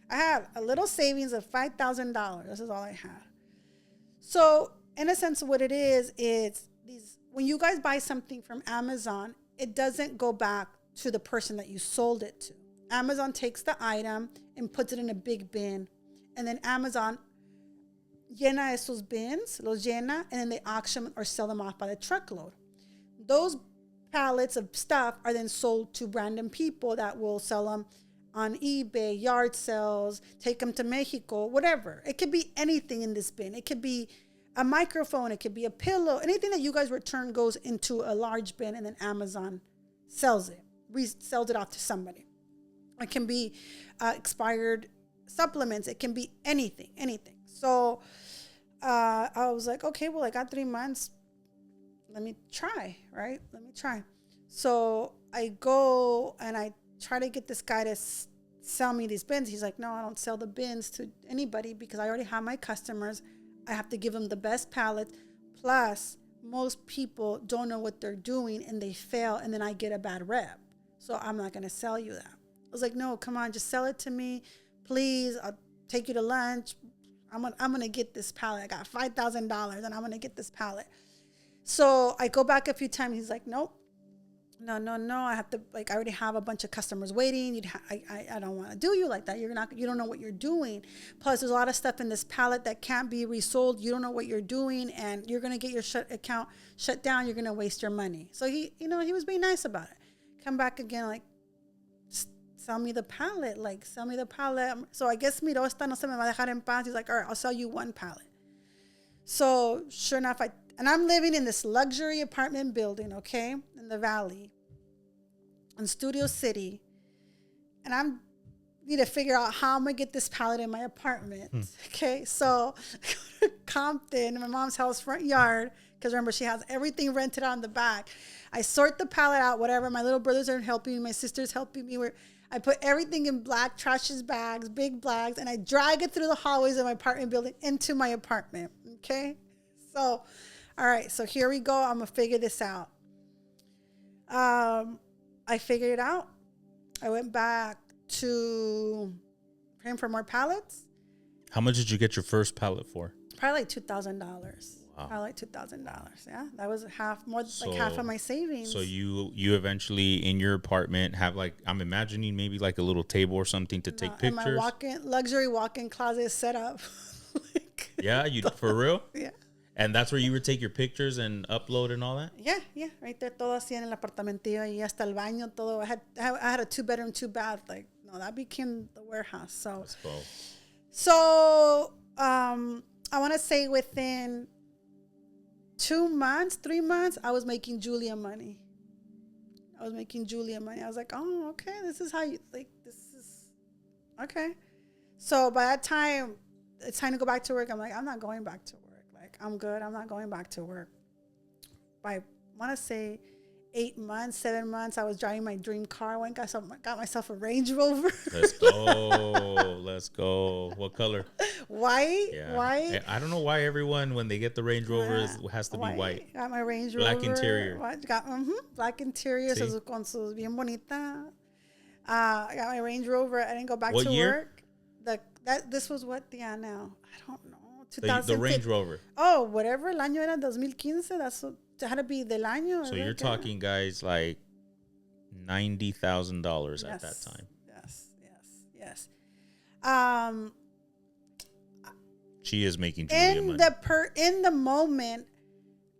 Speaker 2: I had a little savings of $5,000. This is all I had. So in a sense, what it is these, when you guys buy something from Amazon, it doesn't go back to the person that you sold it to. Amazon takes the item and puts it in a big bin. And then Amazon llena esos bins, los llena, and then they auction or sell them off by the truckload. Those pallets of stuff are then sold to random people that will sell them on eBay, yard sales, take them to Mexico, whatever. It could be anything in this bin. It could be a microphone. It could be a pillow. Anything that you guys return goes into a large bin, and then Amazon sells it, resells it off to somebody. It can be expired supplements. It can be anything. So I was like, okay, well, I got 3 months. Let me try, right? So I go and I try to get this guy to sell me these bins. He's like, no, I don't sell the bins to anybody because I already have my customers. I have to give them the best pallets. Plus, most people don't know what they're doing and they fail, and then I get a bad rep. So I'm not going to sell you that. I was like, no, come on, just sell it to me. Please, I'll take you to lunch. I'm gonna get this pallet. I got $5,000 and I'm going to get this pallet. So I go back a few times. He's like, nope. No. I have to, I already have a bunch of customers waiting. I don't want to do you like that. You don't know what you're doing. Plus, there's a lot of stuff in this pallet that can't be resold. You don't know what you're doing, and you're going to get your account shut down. You're going to waste your money. So he was being nice about it. Come back again, sell me the pallet. So I guess miro, esta no se me va a dejar en paz. He's like, all right, I'll sell you 1 pallet. So sure enough, I'm living in this luxury apartment building, okay, in the valley, in Studio City, and I need to figure out how I'm gonna get this pallet in my apartment. Okay, so I go to Compton, my mom's house front yard, because remember she has everything rented on the back. I sort the pallet out, whatever. My little brothers are helping me, my sister's helping me. I put everything in black trashes bags, big bags, and I drag it through the hallways of my apartment building into my apartment. Okay, so. All right, so here we go. I'm going to figure this out. I figured it out. I went back to praying for more pallets.
Speaker 1: How much did you get your first pallet for?
Speaker 2: Probably like $2,000. Wow. Probably like $2,000. Yeah, that was half of my savings.
Speaker 1: So you eventually in your apartment have I'm imagining maybe a little table or something to take pictures.
Speaker 2: And my luxury walk-in closet is set up.
Speaker 1: Yeah, for real?
Speaker 2: Yeah.
Speaker 1: And that's where you would take your pictures and upload and all that?
Speaker 2: Yeah. Right there, todo así en el apartamentillo y hasta el baño, todo. I had a 2-bedroom, 2-bath. That became the warehouse. So,
Speaker 1: let's go.
Speaker 2: So, I want to say within 2 months, 3 months, I was making Julia money. I was like, oh, okay, this is how you, this is, okay. So by that time, it's time to go back to work. I'm like, I'm not going back to work. I'm good. I'm not going back to work. I want to say 8 months, 7 months, I was driving my dream car. I got myself a Range Rover.
Speaker 1: Let's go. What color?
Speaker 2: White.
Speaker 1: Yeah.
Speaker 2: White.
Speaker 1: I don't know why everyone, when they get the Range Rover, has to be white.
Speaker 2: Got my Range Rover.
Speaker 1: Black interior.
Speaker 2: Black interior. Sí. Con sus bien bonita. I got my Range Rover. I didn't go back to work. This was what the now? I don't know.
Speaker 1: The Range Rover.
Speaker 2: Oh, whatever. El año era 2015. That's what had to be del año.
Speaker 1: So you're talking, guys, $90,000 at that time.
Speaker 2: Yes.
Speaker 1: She is making Julia money.
Speaker 2: In the moment,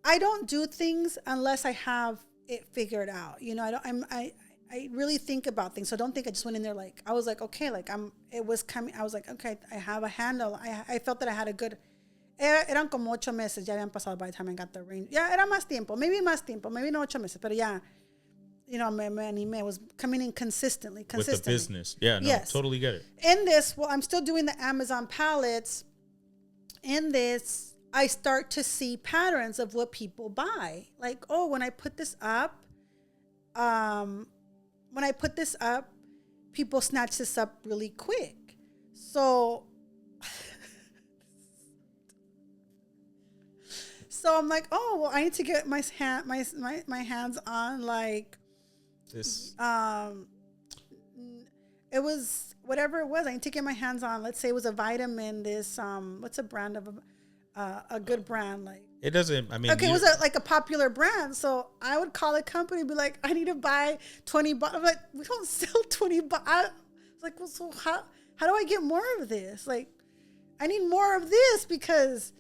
Speaker 2: I don't do things unless I have it figured out. I really think about things. So don't think I just went in there I was like, okay, it was coming. I was like, okay, I have a handle. I felt that I had a good, eran como 8 meses. Ya habían pasado by the time I got the Range. Yeah, era más tiempo. Maybe no 8 meses. Pero ya, me animé. I was coming in consistently.
Speaker 1: With the business. Yeah, no, yes. Totally get it.
Speaker 2: In this, I'm still doing the Amazon pallets. In this, I start to see patterns of what people buy. When I put this up, people snatch this up really quick. So I'm like, oh, well, I need to get my hands on
Speaker 1: this.
Speaker 2: It was whatever it was. I need to get my hands on. Let's say it was a vitamin. This what's a brand of a good brand
Speaker 1: It doesn't. I mean,
Speaker 2: okay, it was a popular brand. So I would call a company and be like, I need to buy 20 bottles. I'm like, we don't sell 20 bottles. I was like, well, so how do I get more of this? I need more of this because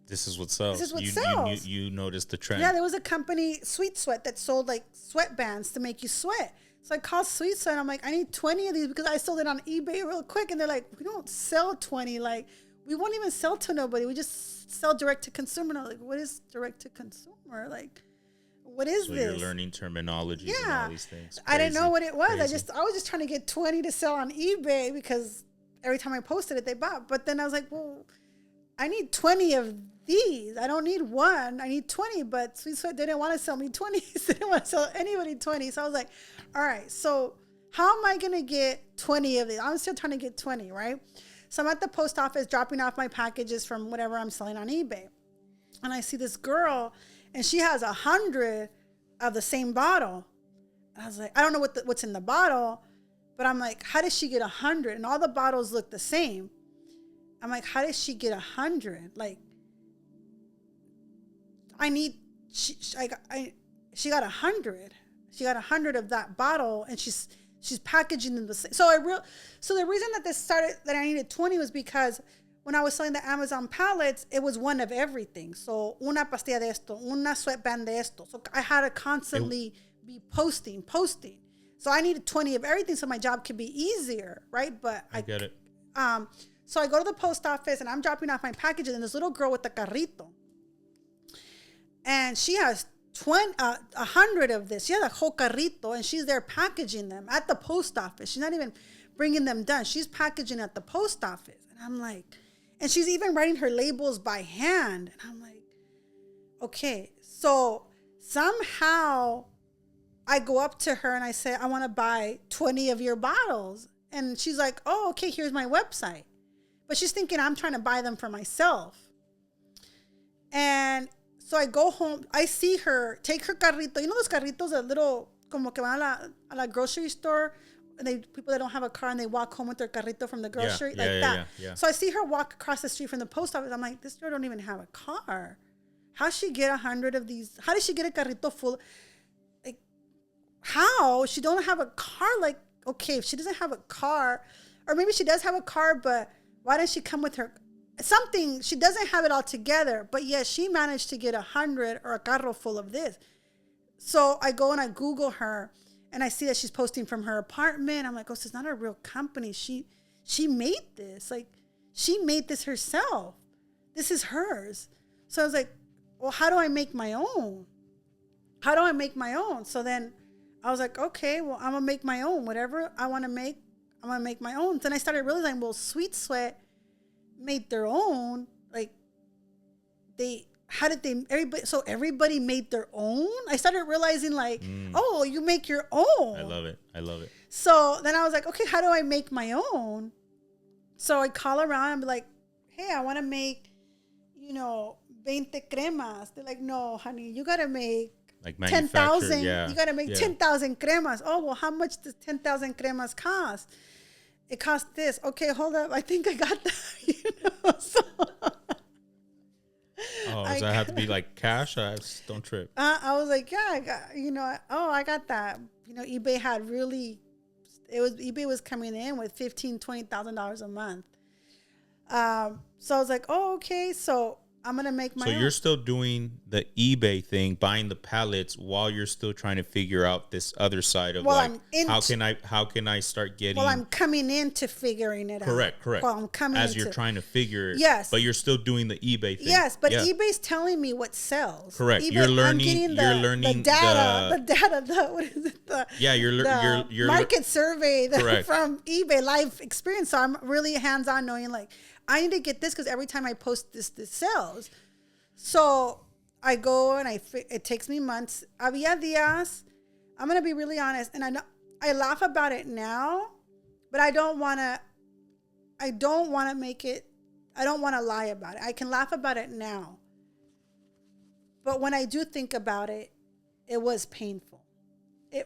Speaker 1: this is what sells.
Speaker 2: This is what sells.
Speaker 1: You noticed the trend.
Speaker 2: Yeah, there was a company, Sweet Sweat, that sold sweatbands to make you sweat. So I called Sweet Sweat. I'm like, I need 20 of these because I sold it on eBay real quick. And they're like, we don't sell 20. we won't even sell to nobody. We just sell direct to consumer. And I'm like, what is direct to consumer? Like, what is this?
Speaker 1: You're learning terminology and all these things.
Speaker 2: I didn't know what it was. I was just trying to get 20 to sell on eBay because every time I posted it, they bought. But then I was like, well, I need 20 of these. I don't need one. I need 20. But Sweet Sweat didn't want to sell me 20. They didn't want to sell anybody 20. So I was like, all right, so how am I going to get 20 of these? I'm still trying to get 20, right? So I'm at the post office dropping off my packages from whatever I'm selling on eBay. And I see this girl, and she has 100 of the same bottle. And I was like, I don't know what's in the bottle, but I'm like, how does she get 100? And all the bottles look the same. I'm like, how does she get 100? Like, she got 100. She got 100 of that bottle, and she's packaging them the same. So the reason that I needed 20 was because when I was selling the Amazon pallets, it was one of everything. So una pastilla de esto, una sweatband de esto. So I had to constantly be posting. So I needed 20 of everything so my job could be easier, right? But
Speaker 1: I get it.
Speaker 2: So I go to the post office and I'm dropping off my packages, and this little girl with the carrito, and she has 100 of this. She has a whole carrito, and she's there packaging them at the post office. She's not even bringing them done. She's packaging at the post office. And I'm like, and she's even writing her labels by hand. And I'm like, okay. So somehow I go up to her and I say, I want to buy 20 of your bottles. And she's like, oh, okay, here's my website. But she's thinking I'm trying to buy them for myself. And so I go home. I see her take her carrito. You know those carritos, a little, como que van a la grocery store. And people that don't have a car and they walk home with their carrito from the grocery, that. Yeah. So I see her walk across the street from the post office. I'm like, this girl don't even have a car. How she get 100 of these? How did she get a carrito full? Like, how? She don't have a car. Like, okay, if she doesn't have a car, or maybe she does have a car, but why doesn't she come with her? Something, she doesn't have it all together, but yes, she managed to get 100 or a carro full of this. So I go and I Google her, and I see that she's posting from her apartment. I'm like, oh, this is not a real company. She made this. Like, she made this herself. This is hers. So I was like, well, how do I make my own? So then I was like, okay, well, I'm going to make my own. Whatever I want to make, I'm going to make my own. Then I started realizing, well, Sweet Sweat made their own. Like, everybody made their own. I started realizing, like, oh, you make your own.
Speaker 1: I love it.
Speaker 2: So then I was like, okay, how do I make my own? So I call around and be like, hey, I want to make, 20 cremas. They're like, no, honey, you got to make
Speaker 1: like
Speaker 2: 10,000.
Speaker 1: Yeah.
Speaker 2: You got to make 10,000 cremas. Oh, well, how much does 10,000 cremas cost? It costs this. Okay, hold up. I think I got that. So
Speaker 1: does that have to be like cash? Don't trip.
Speaker 2: I was like, yeah, I got, I got that. eBay had eBay was coming in with $15,000-$20,000 a month. So I was like, oh, okay. So I'm going to make my own.
Speaker 1: So you're still doing the eBay thing, buying the pallets while you're still trying to figure out this other side of how can I start getting.
Speaker 2: Well, I'm coming into figuring it out.
Speaker 1: Correct.
Speaker 2: Well, I'm coming
Speaker 1: as you're trying to figure it.
Speaker 2: Yes.
Speaker 1: But you're still doing the eBay thing.
Speaker 2: Yes, but eBay's telling me what sells.
Speaker 1: Correct.
Speaker 2: eBay,
Speaker 1: You're learning.
Speaker 2: I'm getting the data. What is it? You're market survey from eBay live experience. So I'm really hands on, knowing like I need to get this because every time I post this sells. So I go and it takes me months. Había días. I'm gonna be really honest, and I laugh about it now, but I don't want to make it. I don't want to lie about it. I can laugh about it now, but when I do think about it, it was painful.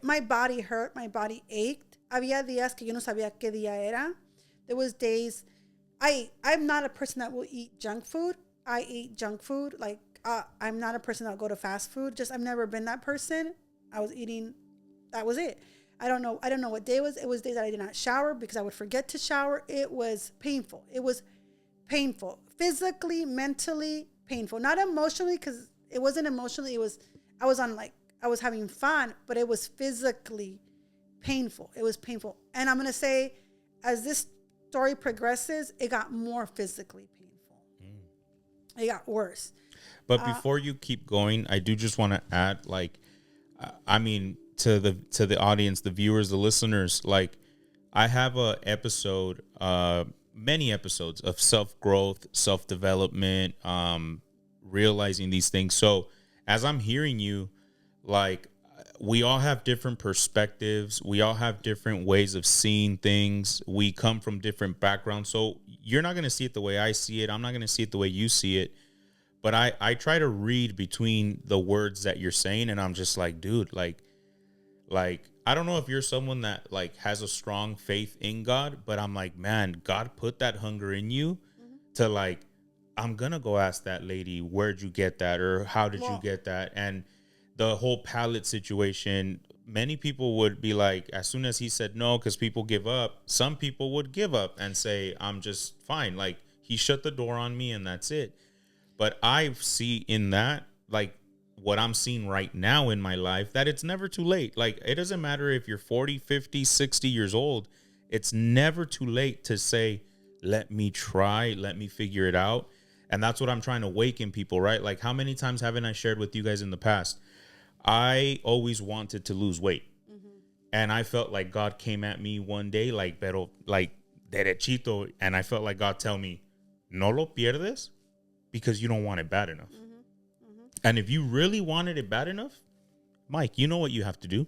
Speaker 2: My body hurt. My body ached. Había días que yo no sabía qué día era. There was days. I'm not a person that will eat junk food. I eat junk food. Like, I'm not a person that'll go to fast food. I've never been that person. I was eating. That was it. I don't know what day it was. It was days that I did not shower because I would forget to shower. It was painful. It was painful. Physically, mentally painful. Not emotionally, because it wasn't emotionally. I was having fun, but it was physically painful. It was painful. And I'm going to say, as this story progresses, it got more physically painful. It got worse.
Speaker 1: But before you keep going, I do just want to add, like, I mean, to the audience, the viewers, the listeners, like, I have a episode, many episodes of self-growth, self-development, realizing these things. So as I'm hearing you, like, we all have different perspectives. We all have different ways of seeing things. We come from different backgrounds. So you're not going to see it the way I see it. I'm not going to see it the way you see it. But I try to read between the words that you're saying, and I'm just like, dude, like I don't know if you're someone that like has a strong faith in God, but I'm like, man, God put that hunger in you to like, I'm gonna go ask that lady, where'd you get that, or how did you get that? And the whole pallet situation, many people would be like, as soon as he said no, because people give up, some people would give up and say, I'm just fine. Like, he shut the door on me and that's it. But I see in that, like, what I'm seeing right now in my life, that it's never too late. Like, it doesn't matter if you're 40, 50, 60 years old. It's never too late to say, let me try, let me figure it out. And that's what I'm trying to awaken people, right? Like, how many times haven't I shared with you guys in the past? I always wanted to lose weight. And I felt like God came at me one day, like, pero, like, derechito. And I felt like God tell me, no lo pierdes, because you don't want it bad enough. And if you really wanted it bad enough, Mike, you know what you have to do.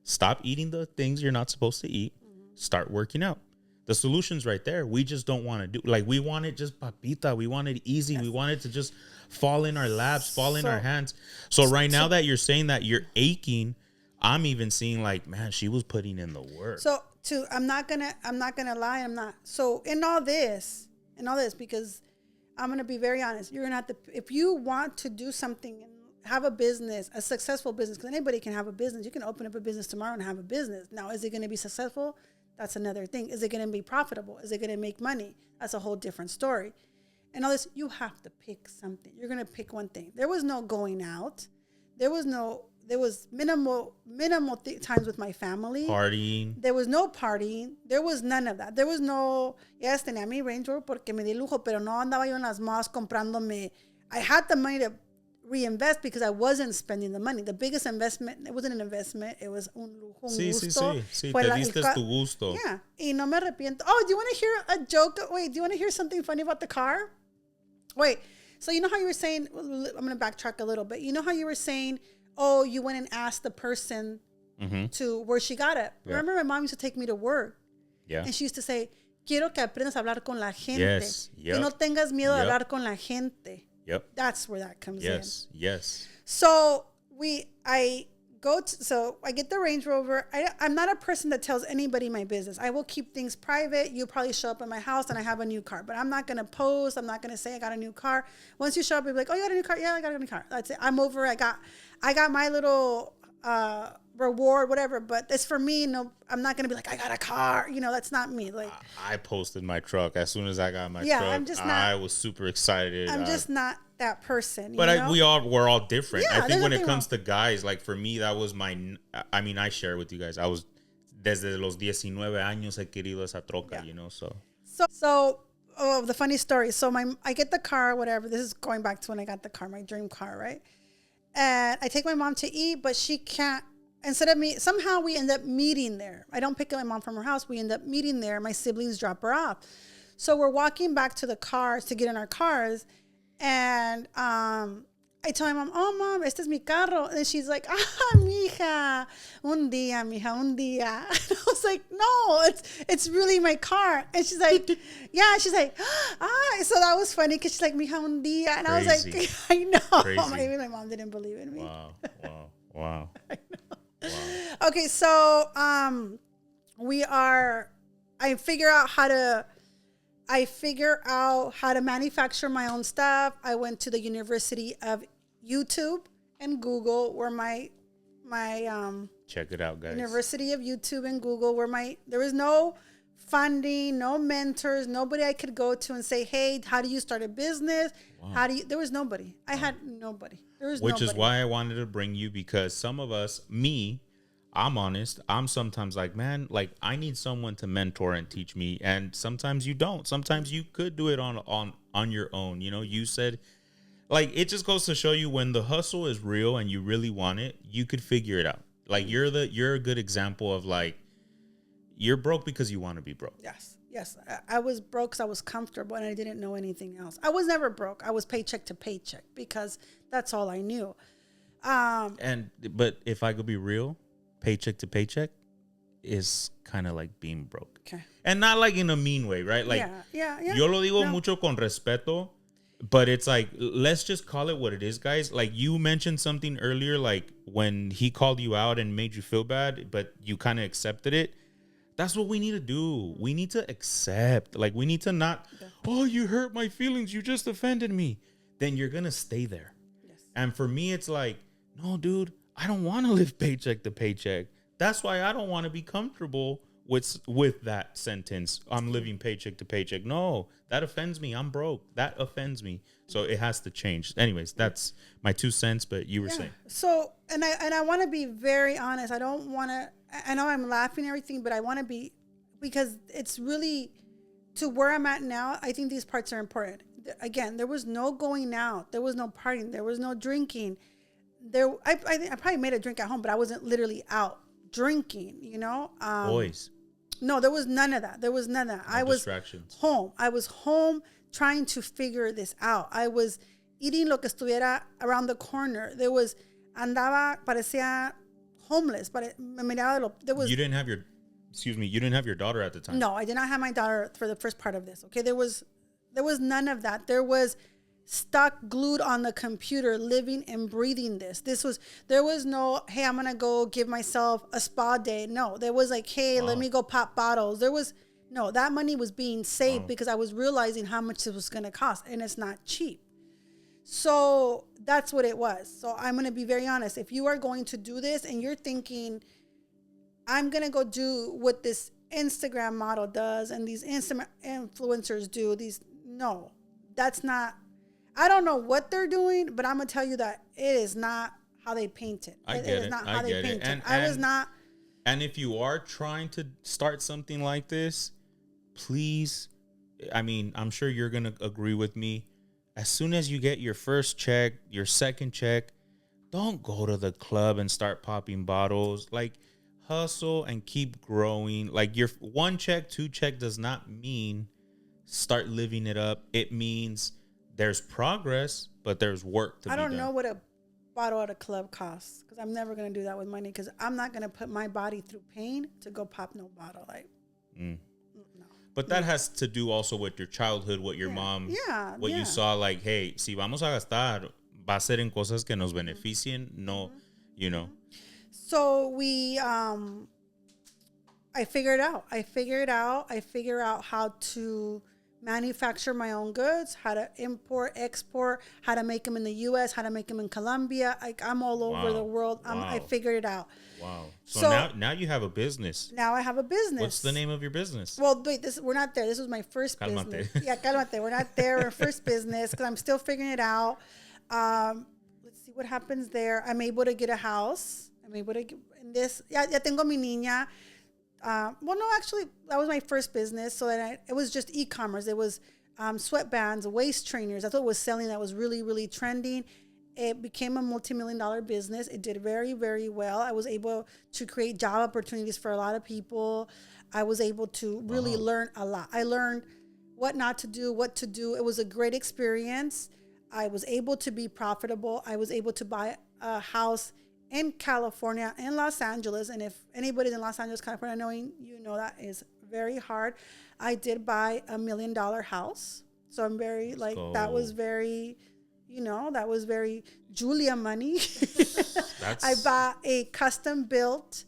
Speaker 1: Stop eating the things you're not supposed to eat. Start working out. The solution's right there. We just don't want to do, like, we want it just papita. We want it easy. Yes. We want it to just fall in our laps, fall in our hands. So right now that you're saying that you're aching, I'm even seeing like, man, she was putting in the work.
Speaker 2: So I'm not gonna lie. I'm not. So in all this, because I'm going to be very honest. You're going to have to, if you want to do something and have a business, a successful business, because anybody can have a business. You can open up a business tomorrow and have a business. Now, is it going to be successful? That's another thing. Is it going to be profitable? Is it going to make money? That's a whole different story. And all this, you have to pick something. You're going to pick one thing. There was no going out. There was minimal times with my family.
Speaker 1: Partying.
Speaker 2: There was no partying. There was none of that. There was no, yes, tenía mi Range Rover porque me di lujo, pero no andaba yo en las malls comprándome. I had the money to reinvest because I wasn't spending the money. The biggest investment, it wasn't an investment, it was un lujo, un gusto.
Speaker 1: Sí, te diste tu gusto.
Speaker 2: Yeah, y no me arrepiento. Oh, do you want to hear a joke? Wait, do you want to hear something funny about the car? Wait, so you know how you were saying, I'm going to backtrack a little bit. You know how you were saying, oh, you went and asked the person to where she got it. Yeah. Remember, my mom used to take me to work. Yeah. And she used to say, quiero que aprendas a hablar con la gente.
Speaker 1: Yes. Yep.
Speaker 2: Que no tengas miedo a hablar con la gente.
Speaker 1: Yep.
Speaker 2: That's where that comes in.
Speaker 1: Yes.
Speaker 2: So I get the Range Rover. I'm not a person that tells anybody my business. I will keep things private. You probably show up at my house and I have a new car, but I'm not going to post. I'm not going to say I got a new car. Once you show up, you'll be like, oh, you got a new car? Yeah, I got a new car. That's it. I'm over. I got my little reward, whatever, but it's for me. No, I'm not going to be like, I got a car. You know, that's not me. Like,
Speaker 1: I posted my truck as soon as I got my truck. I was super excited.
Speaker 2: I'm just not that person.
Speaker 1: But we're all different. Yeah, I think when it comes to guys, like for me, that was I share with you guys. I was desde los 19 años he querido esa troca, you know, so.
Speaker 2: The funny story. So I get the car, whatever. This is going back to when I got the car, my dream car, right? And I take my mom to eat, but she can't. Instead of me, somehow we end up meeting there. I don't pick up my mom from her house. We end up meeting there. My siblings drop her off. So we're walking back to the cars to get in our cars. And I tell my mom, oh, Mom, este es mi carro. And she's like, mija, un día, mija, un día. And I was like, no, it's really my car. And she's like, yeah. She's like, So that was funny because she's like, mija, un día. And I was like, I know. Maybe my mom didn't believe in me.
Speaker 1: Wow.
Speaker 2: I know. Wow. Okay, so I figure out how to manufacture my own stuff. I went to the University of YouTube and Google, where my
Speaker 1: check it out, guys.
Speaker 2: University of YouTube and Google, where there was no funding, no mentors, nobody I could go to and say, hey, how do you start a business? Wow. There was nobody. I had nobody. There was
Speaker 1: Which is why I wanted to bring you, because some of us, I'm honest. I'm sometimes like, man, like I need someone to mentor and teach me, and sometimes you don't. Sometimes you could do it on your own. You know, you said like it just goes to show you when the hustle is real and you really want it, you could figure it out. Like you're a good example of like you're broke because you want to be broke.
Speaker 2: Yes. I was broke because I was comfortable and I didn't know anything else. I was never broke. I was paycheck to paycheck because that's all I knew.
Speaker 1: But if I could be real, paycheck to paycheck is kind of like being broke.
Speaker 2: Okay.
Speaker 1: And not like in a mean way, right? Like,
Speaker 2: yeah.
Speaker 1: Yo lo digo mucho con respeto, but it's like, let's just call it what it is, guys. Like you mentioned something earlier, like when he called you out and made you feel bad, but you kind of accepted it. That's what we need to do. We need to accept. Like we need to not, oh, you hurt my feelings. You just offended me. Then you're going to stay there. Yes. And for me, it's like, no, dude, I don't want to live paycheck to paycheck. That's why I don't want to be comfortable with that sentence. I'm living paycheck to paycheck. No, that offends me. I'm broke. That offends me. So it has to change. Anyways, that's my 2 cents, but you were saying.
Speaker 2: So, and I want to be very honest. I don't want to, I know I'm laughing and everything, but I want to be, because it's really to where I'm at now. I think these parts are important. Again, there was no going out. There was no partying. There was no drinking. I probably made a drink at home, but I wasn't literally out drinking, you know?
Speaker 1: Boys.
Speaker 2: No, there was none of that. I was home. I was home trying to figure this out. I was eating lo que estuviera around the corner. Parecía homeless,
Speaker 1: You didn't have your daughter at the time.
Speaker 2: No, I did not have my daughter for the first part of this. Okay, there was none of that. There was stuck glued on the computer, living and breathing this. There was no, hey, I'm gonna go give myself a spa day. No, there was like, hey, let me go pop bottles. That money was being saved because I was realizing how much it was gonna cost, and it's not cheap. So that's what it was. So I'm gonna be very honest. If you are going to do this and you're thinking, I'm gonna go do what this Instagram model does and these Instagram influencers do, no, that's not. I don't know what they're doing, but I'm going to tell you that it is not how they paint it.
Speaker 1: It is not how they paint it.
Speaker 2: I was not.
Speaker 1: And if you are trying to start something like this, please, I mean, I'm sure you're going to agree with me. As soon as you get your first check, your second check, don't go to the club and start popping bottles. Like, hustle and keep growing. Like, your 1 check, 2 check does not mean start living it up. It means there's progress, but there's work to be done.
Speaker 2: I don't know what a bottle at a club costs, because I'm never going to do that with money, because I'm not going to put my body through pain to go pop no bottle. Like, no.
Speaker 1: But that has to do also with your childhood, what your mom, what you saw, like, hey, si vamos a gastar, va a ser en cosas que nos beneficien, no, you know.
Speaker 2: So I figured out. I figured out how to manufacture my own goods, how to import, export, how to make them in the U.S., how to make them in Colombia. I'm all over the world. I figured it out.
Speaker 1: Wow. So now you have a business.
Speaker 2: Now I have a business.
Speaker 1: What's the name of your business?
Speaker 2: Well, wait, we're not there. This was my first business. Yeah, cálmate. We're not there. We're first business because I'm still figuring it out. Let's see what happens there. I'm able to get a house. I'm able to get in this. Ya tengo mi niña. Well, no, actually, that was my first business. So it was just e-commerce. It was sweatbands, waist trainers. That's what was selling. That was really, really trending. It became a multi-million-dollar business. It did very, very well. I was able to create job opportunities for a lot of people. I was able to really learn a lot. I learned what not to do, what to do. It was a great experience. I was able to be profitable. I was able to buy a house in California, in Los Angeles. And if anybody's in Los Angeles, California, knowing, you know, that is very hard. I did buy $1 million house. So I'm very, that was very, that was very Julia money. I bought a custom built,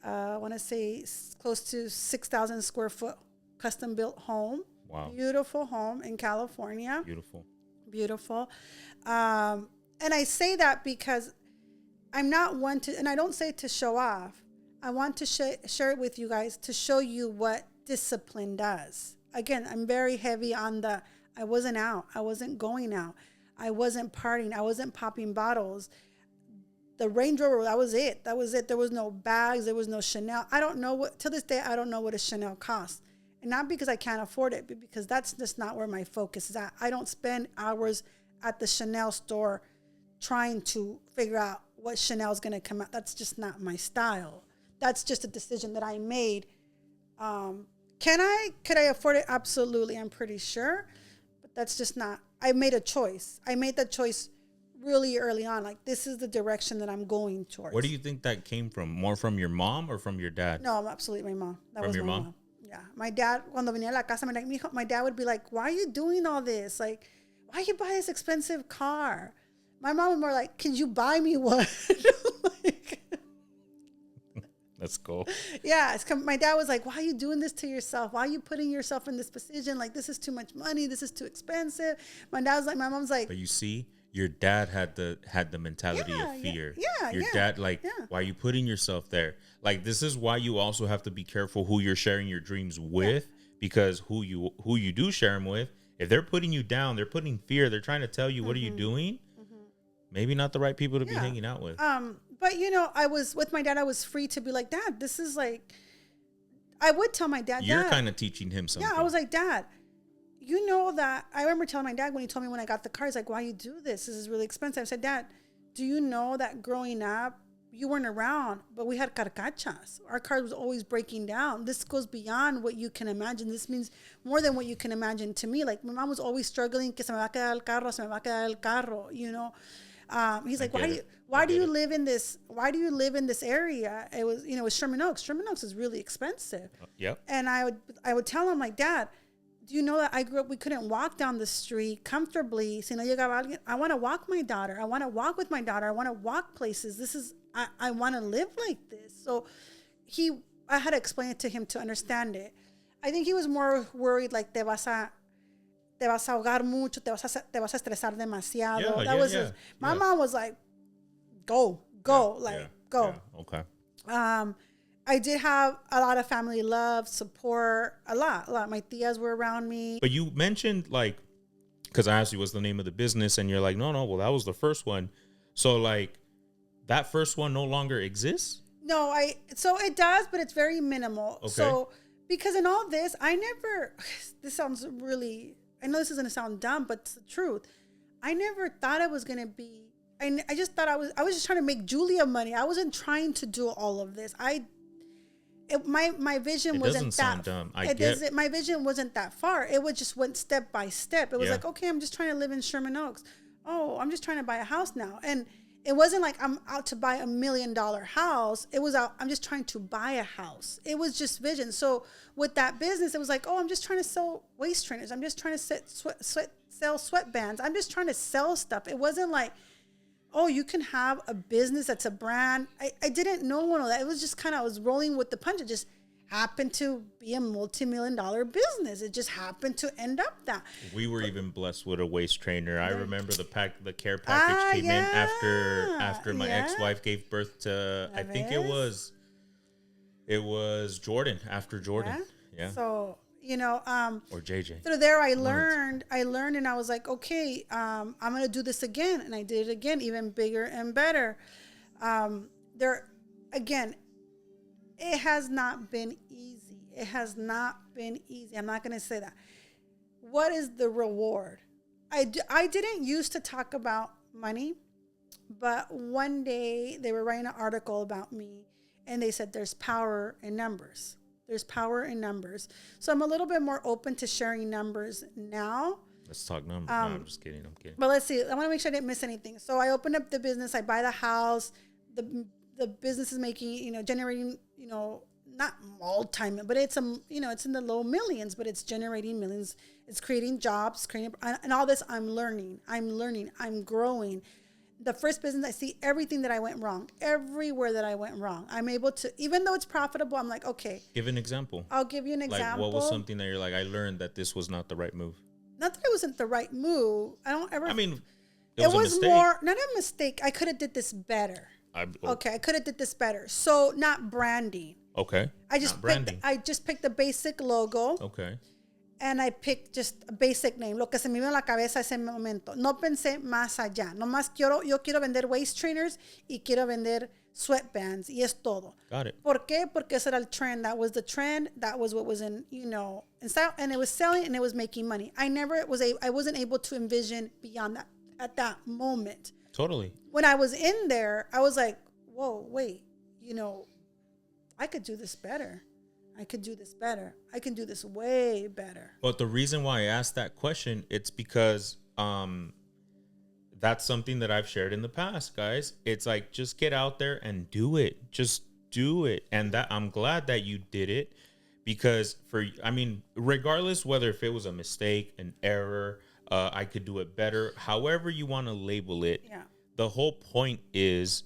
Speaker 2: I want to say close to 6,000 square foot custom built home.
Speaker 1: Wow.
Speaker 2: Beautiful home in California. Beautiful. And I say that because I'm not one to, and I don't say to show off. I want to share it with you guys to show you what discipline does. Again, I'm very heavy on I wasn't out. I wasn't going out. I wasn't partying. I wasn't popping bottles. the Range Rover, that was it. That was it. There was no bags. There was no Chanel. I don't know what, to this day, I don't know what a Chanel costs. And not because I can't afford it, but because that's just not where my focus is at. I don't spend hours at the Chanel store trying to figure out what Chanel is going to come out. That's just not my style. That's just a decision that I made. Could I afford it? Absolutely. I'm pretty sure, but that's just not, I made a choice. I made that choice really early on. Like, this is the direction that I'm going towards.
Speaker 1: Where do you think that came from? More from your mom or from your dad?
Speaker 2: No, absolutely my mom. That
Speaker 1: from
Speaker 2: was
Speaker 1: your
Speaker 2: my
Speaker 1: mom?
Speaker 2: Yeah. My dad, cuando venía a la casa, my dad would be like, why are you doing all this? Like, why you buy this expensive car? My mom was more like, can you buy me one? Like,
Speaker 1: that's cool.
Speaker 2: Yeah. My dad was like, why are you doing this to yourself? Why are you putting yourself in this position? Like, this is too much money. This is too expensive. My mom's like.
Speaker 1: But you see, your dad had the mentality of fear. Your dad, like, why are you putting yourself there? Like, this is why you also have to be careful who you're sharing your dreams with, because who you do share them with, if they're putting you down, they're putting fear, they're trying to tell you, what are you doing? Maybe not the right people to be hanging out with.
Speaker 2: But you know, I was with my dad. I was free to be like, Dad, this is like, I would tell my dad.
Speaker 1: You're kind of teaching him something.
Speaker 2: Yeah, I was like, Dad, you know that, I remember telling my dad when he told me when I got the car, he's like, why you do this? This is really expensive. I said, Dad, do you know that growing up, you weren't around, but we had carcachas. Our car was always breaking down. This goes beyond what you can imagine. This means more than what you can imagine to me. Like, my mom was always struggling, que se me va a quedar el carro, se me va a quedar el carro, you know. He's like, why do you live in this area? It was, you know, it was Sherman Oaks. Sherman Oaks is really expensive.
Speaker 1: Yep.
Speaker 2: And I would tell him, like, Dad, do you know that I grew up, we couldn't walk down the street comfortably. Si no llegaba alguien, I want to walk my daughter. I want to walk with my daughter. I want to walk places. I want to live like this. So I had to explain it to him to understand it. I think he was more worried, like, te vas a ahogar mucho, te vas a estresar demasiado. My mom was like, go. Go.
Speaker 1: Yeah, okay.
Speaker 2: I did have a lot of family love, support, a lot. My tias were around me.
Speaker 1: But you mentioned, like, because I asked you what's the name of the business, and you're like, no, well, that was the first one. So, like, that first one no longer exists?
Speaker 2: No, so it does, but it's very minimal. Okay. So, because in all this, this sounds really, I know this is going to sound dumb, but it's the truth. I never thought it was going to be, I just thought I was just trying to make Julia money. I wasn't trying to do all of this. My vision wasn't that. Dumb. My vision wasn't that far. It just went step by step. It was like, okay, I'm just trying to live in Sherman Oaks. Oh, I'm just trying to buy a house now. And it wasn't like I'm out to buy $1 million house. It was I'm just trying to buy a house. It was just vision. So with that business, it was like, oh, I'm just trying to sell waist trainers. I'm just trying to sell sweatbands. I'm just trying to sell stuff. It wasn't like, oh, you can have a business that's a brand. I didn't know all of that. It was just kind of, I was rolling with the punch. It just happened to be a multi-million-dollar business. It just happened to end up that.
Speaker 1: We were even blessed with a waist trainer. I remember the care package came in after my ex-wife gave birth to, I think it was Jordan, after Jordan. Yeah.
Speaker 2: So, you know,
Speaker 1: or JJ.
Speaker 2: Through there, I learned, and I was like, okay, I'm going to do this again. And I did it again, even bigger and better. It has not been easy. I'm not going to say that. What is the reward? I didn't used to talk about money, but one day they were writing an article about me, and they said there's power in numbers. There's power in numbers. So I'm a little bit more open to sharing numbers now.
Speaker 1: Let's talk numbers. No, I'm just kidding.
Speaker 2: But let's see. I want to make sure I didn't miss anything. So I opened up the business. I buy the house. The business is making, generating, not but it's it's in the low millions, but it's generating millions. It's creating jobs, and all this. I'm learning. I'm growing. The first business, I see everything that I went wrong, everywhere that I went wrong. I'm able to, even though it's profitable, I'm like, okay.
Speaker 1: Give an example.
Speaker 2: I'll give you an example.
Speaker 1: Like, what was something that you're like, I learned that this was not the right move?
Speaker 2: Not that it wasn't the right move.
Speaker 1: It
Speaker 2: was more, not a mistake. I could have did this better. I could have did this better. So not branding.
Speaker 1: Okay.
Speaker 2: I just picked the basic logo.
Speaker 1: Okay.
Speaker 2: And I picked just a basic name, lo que se me vino a la cabeza ese momento. No pensé más allá. Nomás yo quiero vender waist trainers y quiero vender sweatbands y es todo.
Speaker 1: Got it.
Speaker 2: ¿Por qué? Porque ese era el trend. That was the trend. That was what was in style, and it was selling and it was making money. I wasn't able to envision beyond that at that moment.
Speaker 1: Totally.
Speaker 2: When I was in there, I was like, whoa, wait, I could do this better. I could do this better. I can do this way better.
Speaker 1: But the reason why I asked that question, it's because that's something that I've shared in the past, guys. It's like, just get out there and do it. Just do it. And that I'm glad that you did it, because regardless whether if it was a mistake, an error, I could do it better, however you want to label it.
Speaker 2: Yeah.
Speaker 1: The whole point is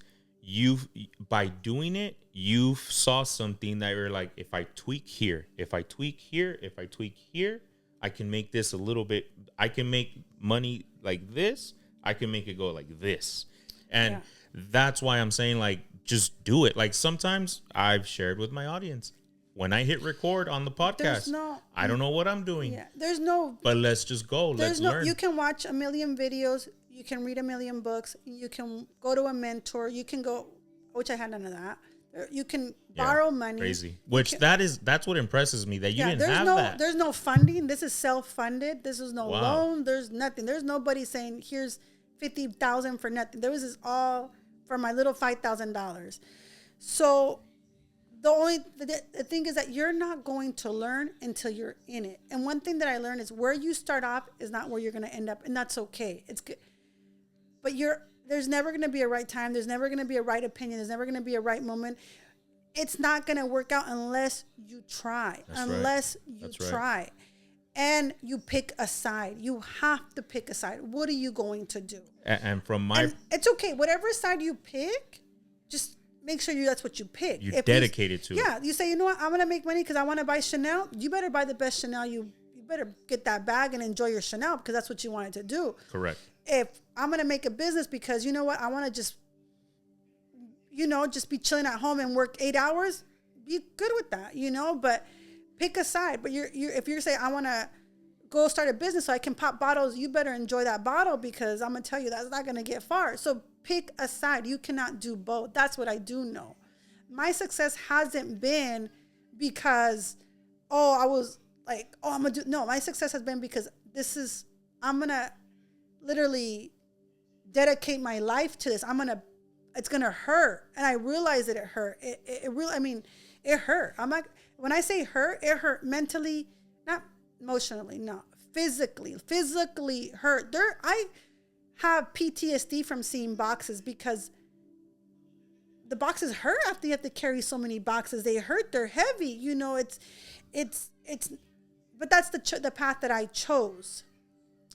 Speaker 1: by doing it, you saw something that you're like, if I tweak here, if I tweak here, I can make this a little bit, I can make money like this, I can make it go like this. And that's why I'm saying, like, just do it. Like, sometimes I've shared with my audience, when I hit record on the podcast, I don't know what I'm doing.
Speaker 2: Yeah,
Speaker 1: but let's just go. Let's learn.
Speaker 2: You can watch a million videos. You can read a million books. You can go to a mentor. You can go, which I had none of that. You can borrow money.
Speaker 1: Crazy. That's what impresses me, that you didn't have that.
Speaker 2: There's no funding. This is self-funded. This is no loan. There's nothing. There's nobody saying, here's $50,000 for nothing. There was this all for my little $5,000. So the thing is that you're not going to learn until you're in it. And one thing that I learned is where you start off is not where you're going to end up. And that's okay. It's good. But there's never going to be a right time. There's never going to be a right opinion. There's never going to be a right moment. It's not going to work out unless you try. Try. And you pick a side. You have to pick a side. What are you going to do?
Speaker 1: And
Speaker 2: it's okay. Whatever side you pick, just make sure that's what you pick.
Speaker 1: You're dedicated to it.
Speaker 2: Yeah. You say, you know what? I'm going to make money because I want to buy Chanel. You better buy the best Chanel. You better get that bag and enjoy your Chanel because that's what you wanted to do.
Speaker 1: Correct.
Speaker 2: If I'm going to make a business because, you know what, I want to just be chilling at home and work 8 hours, be good with that, but pick a side. But if you're saying, I want to go start a business so I can pop bottles, you better enjoy that bottle because I'm going to tell you that's not going to get far. So pick a side. You cannot do both. That's what I do know. My success hasn't been because, I was like, I'm going to do. No, my success has been because I'm going to literally dedicate my life to this. It's going to hurt. And I realized that it hurt. It hurt. When I say hurt, it hurt mentally, not emotionally, no, physically hurt. I have PTSD from seeing boxes because the boxes hurt after you have to carry so many boxes. They hurt. They're heavy. But that's the path that I chose.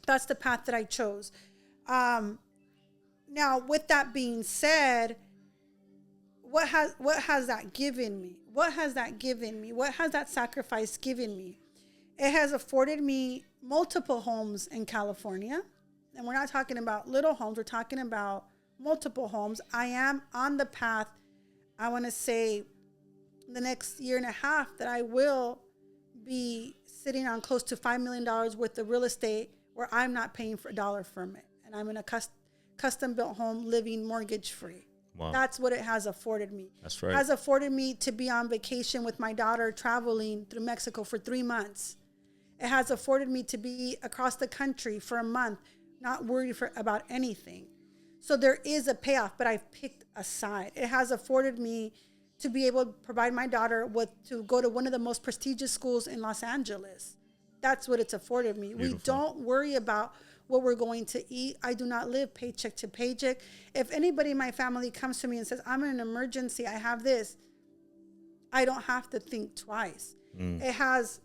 Speaker 2: That's the path that I chose. Now, with that being said, what has that given me? What has that given me? What has that sacrifice given me? It has afforded me multiple homes in California. And we're not talking about little homes. We're talking about multiple homes. I am on the path, I want to say, the next year and a half that I will be sitting on close to $5 million worth of real estate where I'm not paying for a dollar from it. And I'm in a custom built home living mortgage free.
Speaker 1: Wow.
Speaker 2: That's what it has afforded me.
Speaker 1: That's right.
Speaker 2: It has afforded me to be on vacation with my daughter traveling through Mexico for 3 months. It has afforded me to be across the country for a month, not worried about anything. So there is a payoff, but I've picked a side. It has afforded me to be able to provide my daughter to go to one of the most prestigious schools in Los Angeles. That's what it's afforded me. Beautiful. We don't worry about what we're going to eat. I do not live paycheck to paycheck. If anybody in my family comes to me and says, I'm in an emergency, I have this, I don't have to think twice. It has,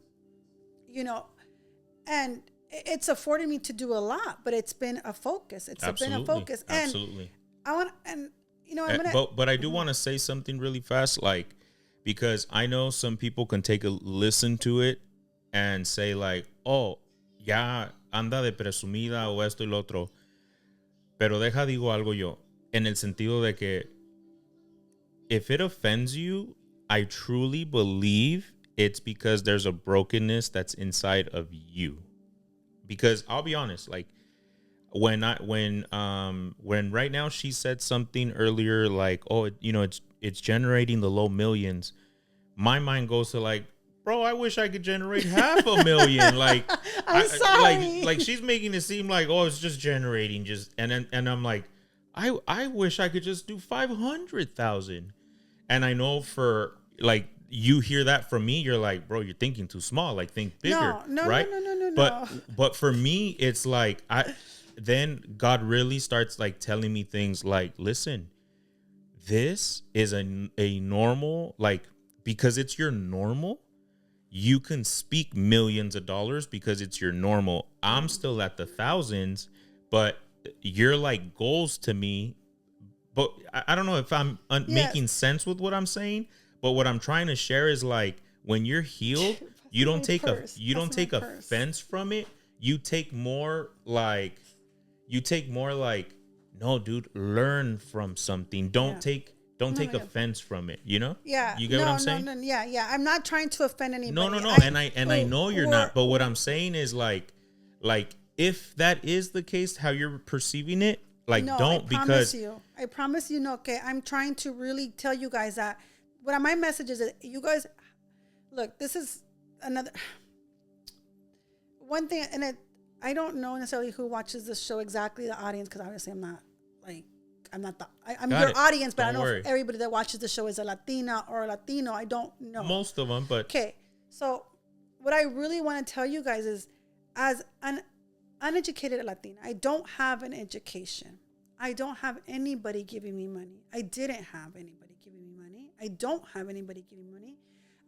Speaker 2: and it's afforded me to do a lot, but it's been a focus. Been a focus.
Speaker 1: Absolutely.
Speaker 2: And I'm gonna.
Speaker 1: But I do want to say something really fast, because I know some people can take a listen to it and say like, oh, ya anda de presumida o esto y lo otro. Pero digo algo yo, en el sentido de que if it offends you, I truly believe it's because there's a brokenness that's inside of you. Because I'll be honest, like when right now she said something earlier, like, oh, it's generating the low millions. My mind goes to like, bro, I wish I could generate $500,000. Like,
Speaker 2: I'm sorry.
Speaker 1: like she's making it seem like, oh, it's just generating, and I'm like, I wish I could just do 500,000. And I know for like you hear that from me, you're like, bro, you're thinking too small. Like, think bigger,
Speaker 2: no,
Speaker 1: right?
Speaker 2: No.
Speaker 1: But for me, it's like then God really starts like telling me things like, listen, this is a normal, like, because it's your normal, you can speak millions of dollars because it's your normal. I'm still at the thousands, but you're like goals to me. But I don't know if I'm making sense with what I'm saying, but what I'm trying to share is like, when you're healed, you don't take offense from it. You take more like, no, dude, learn from something. Don't take offense from it, you know?
Speaker 2: Yeah.
Speaker 1: You get what I'm saying?
Speaker 2: No, yeah. I'm not trying to offend anybody.
Speaker 1: No. I know you're not, but what I'm saying is like if that is the case, how you're perceiving it, like,
Speaker 2: no,
Speaker 1: don't, because
Speaker 2: I promise you, no, okay. I'm trying to really tell you guys that what my message is that you guys look, this is another one thing, and I don't know necessarily who watches this show exactly, the audience, because obviously I'm your audience, but I don't know if everybody that watches the show is a Latina or a Latino. I don't know.
Speaker 1: Most of them, but
Speaker 2: okay. So what I really want to tell you guys is, as an uneducated Latina, I don't have an education. I don't have anybody giving me money. I didn't have anybody giving me money. I don't have anybody giving me money.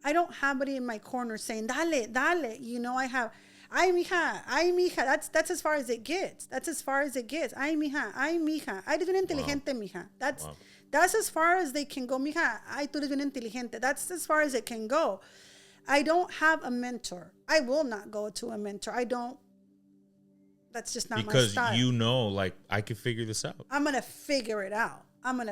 Speaker 2: I don't have anybody in my corner saying, dale. You know, I have, ay, mija. That's as far as it gets. Ay, mija. Ay, eres bien inteligente, mija. That's as far as they can go, mija. Ay, tú eres bien inteligente. That's as far as it can go. I don't have a mentor. I will not go to a mentor. That's just not my style.
Speaker 1: Because you know, like, I can figure this out.
Speaker 2: I'm going to figure it out. I'm not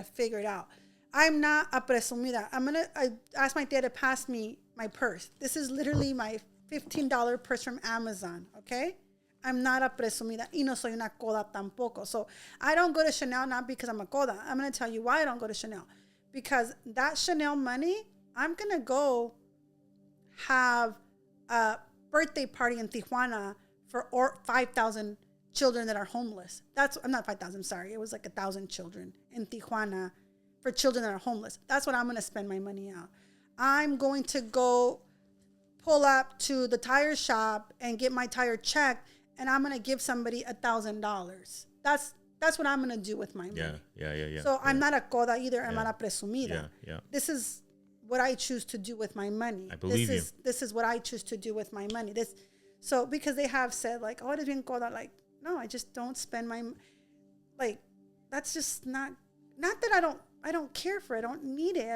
Speaker 2: a presumida. I asked my dad to pass me my purse. This is literally my $15 purse from Amazon, okay? I'm not a presumida. Y no soy una coda tampoco. So I don't go to Chanel not because I'm a coda. I'm going to tell you why I don't go to Chanel. Because that Chanel money, I'm going to go have a birthday party in Tijuana for 5,000 children that are homeless. I'm not 5,000, I'm sorry. It was like 1,000 children in Tijuana for children that are homeless. That's what I'm going to spend my money on. I'm going to go pull up to the tire shop and get my tire checked, and I'm going to give somebody $1,000. That's what I'm going to do with my money.
Speaker 1: Yeah.
Speaker 2: So I'm not a coda either. I'm not a presumida.
Speaker 1: Yeah.
Speaker 2: This is what I choose to do with my money.
Speaker 1: I believe you.
Speaker 2: This is what I choose to do with my money. So because they have said like, oh, eres bien coda, like, no, I just don't spend like, that's just not that I don't care for it. I don't need it.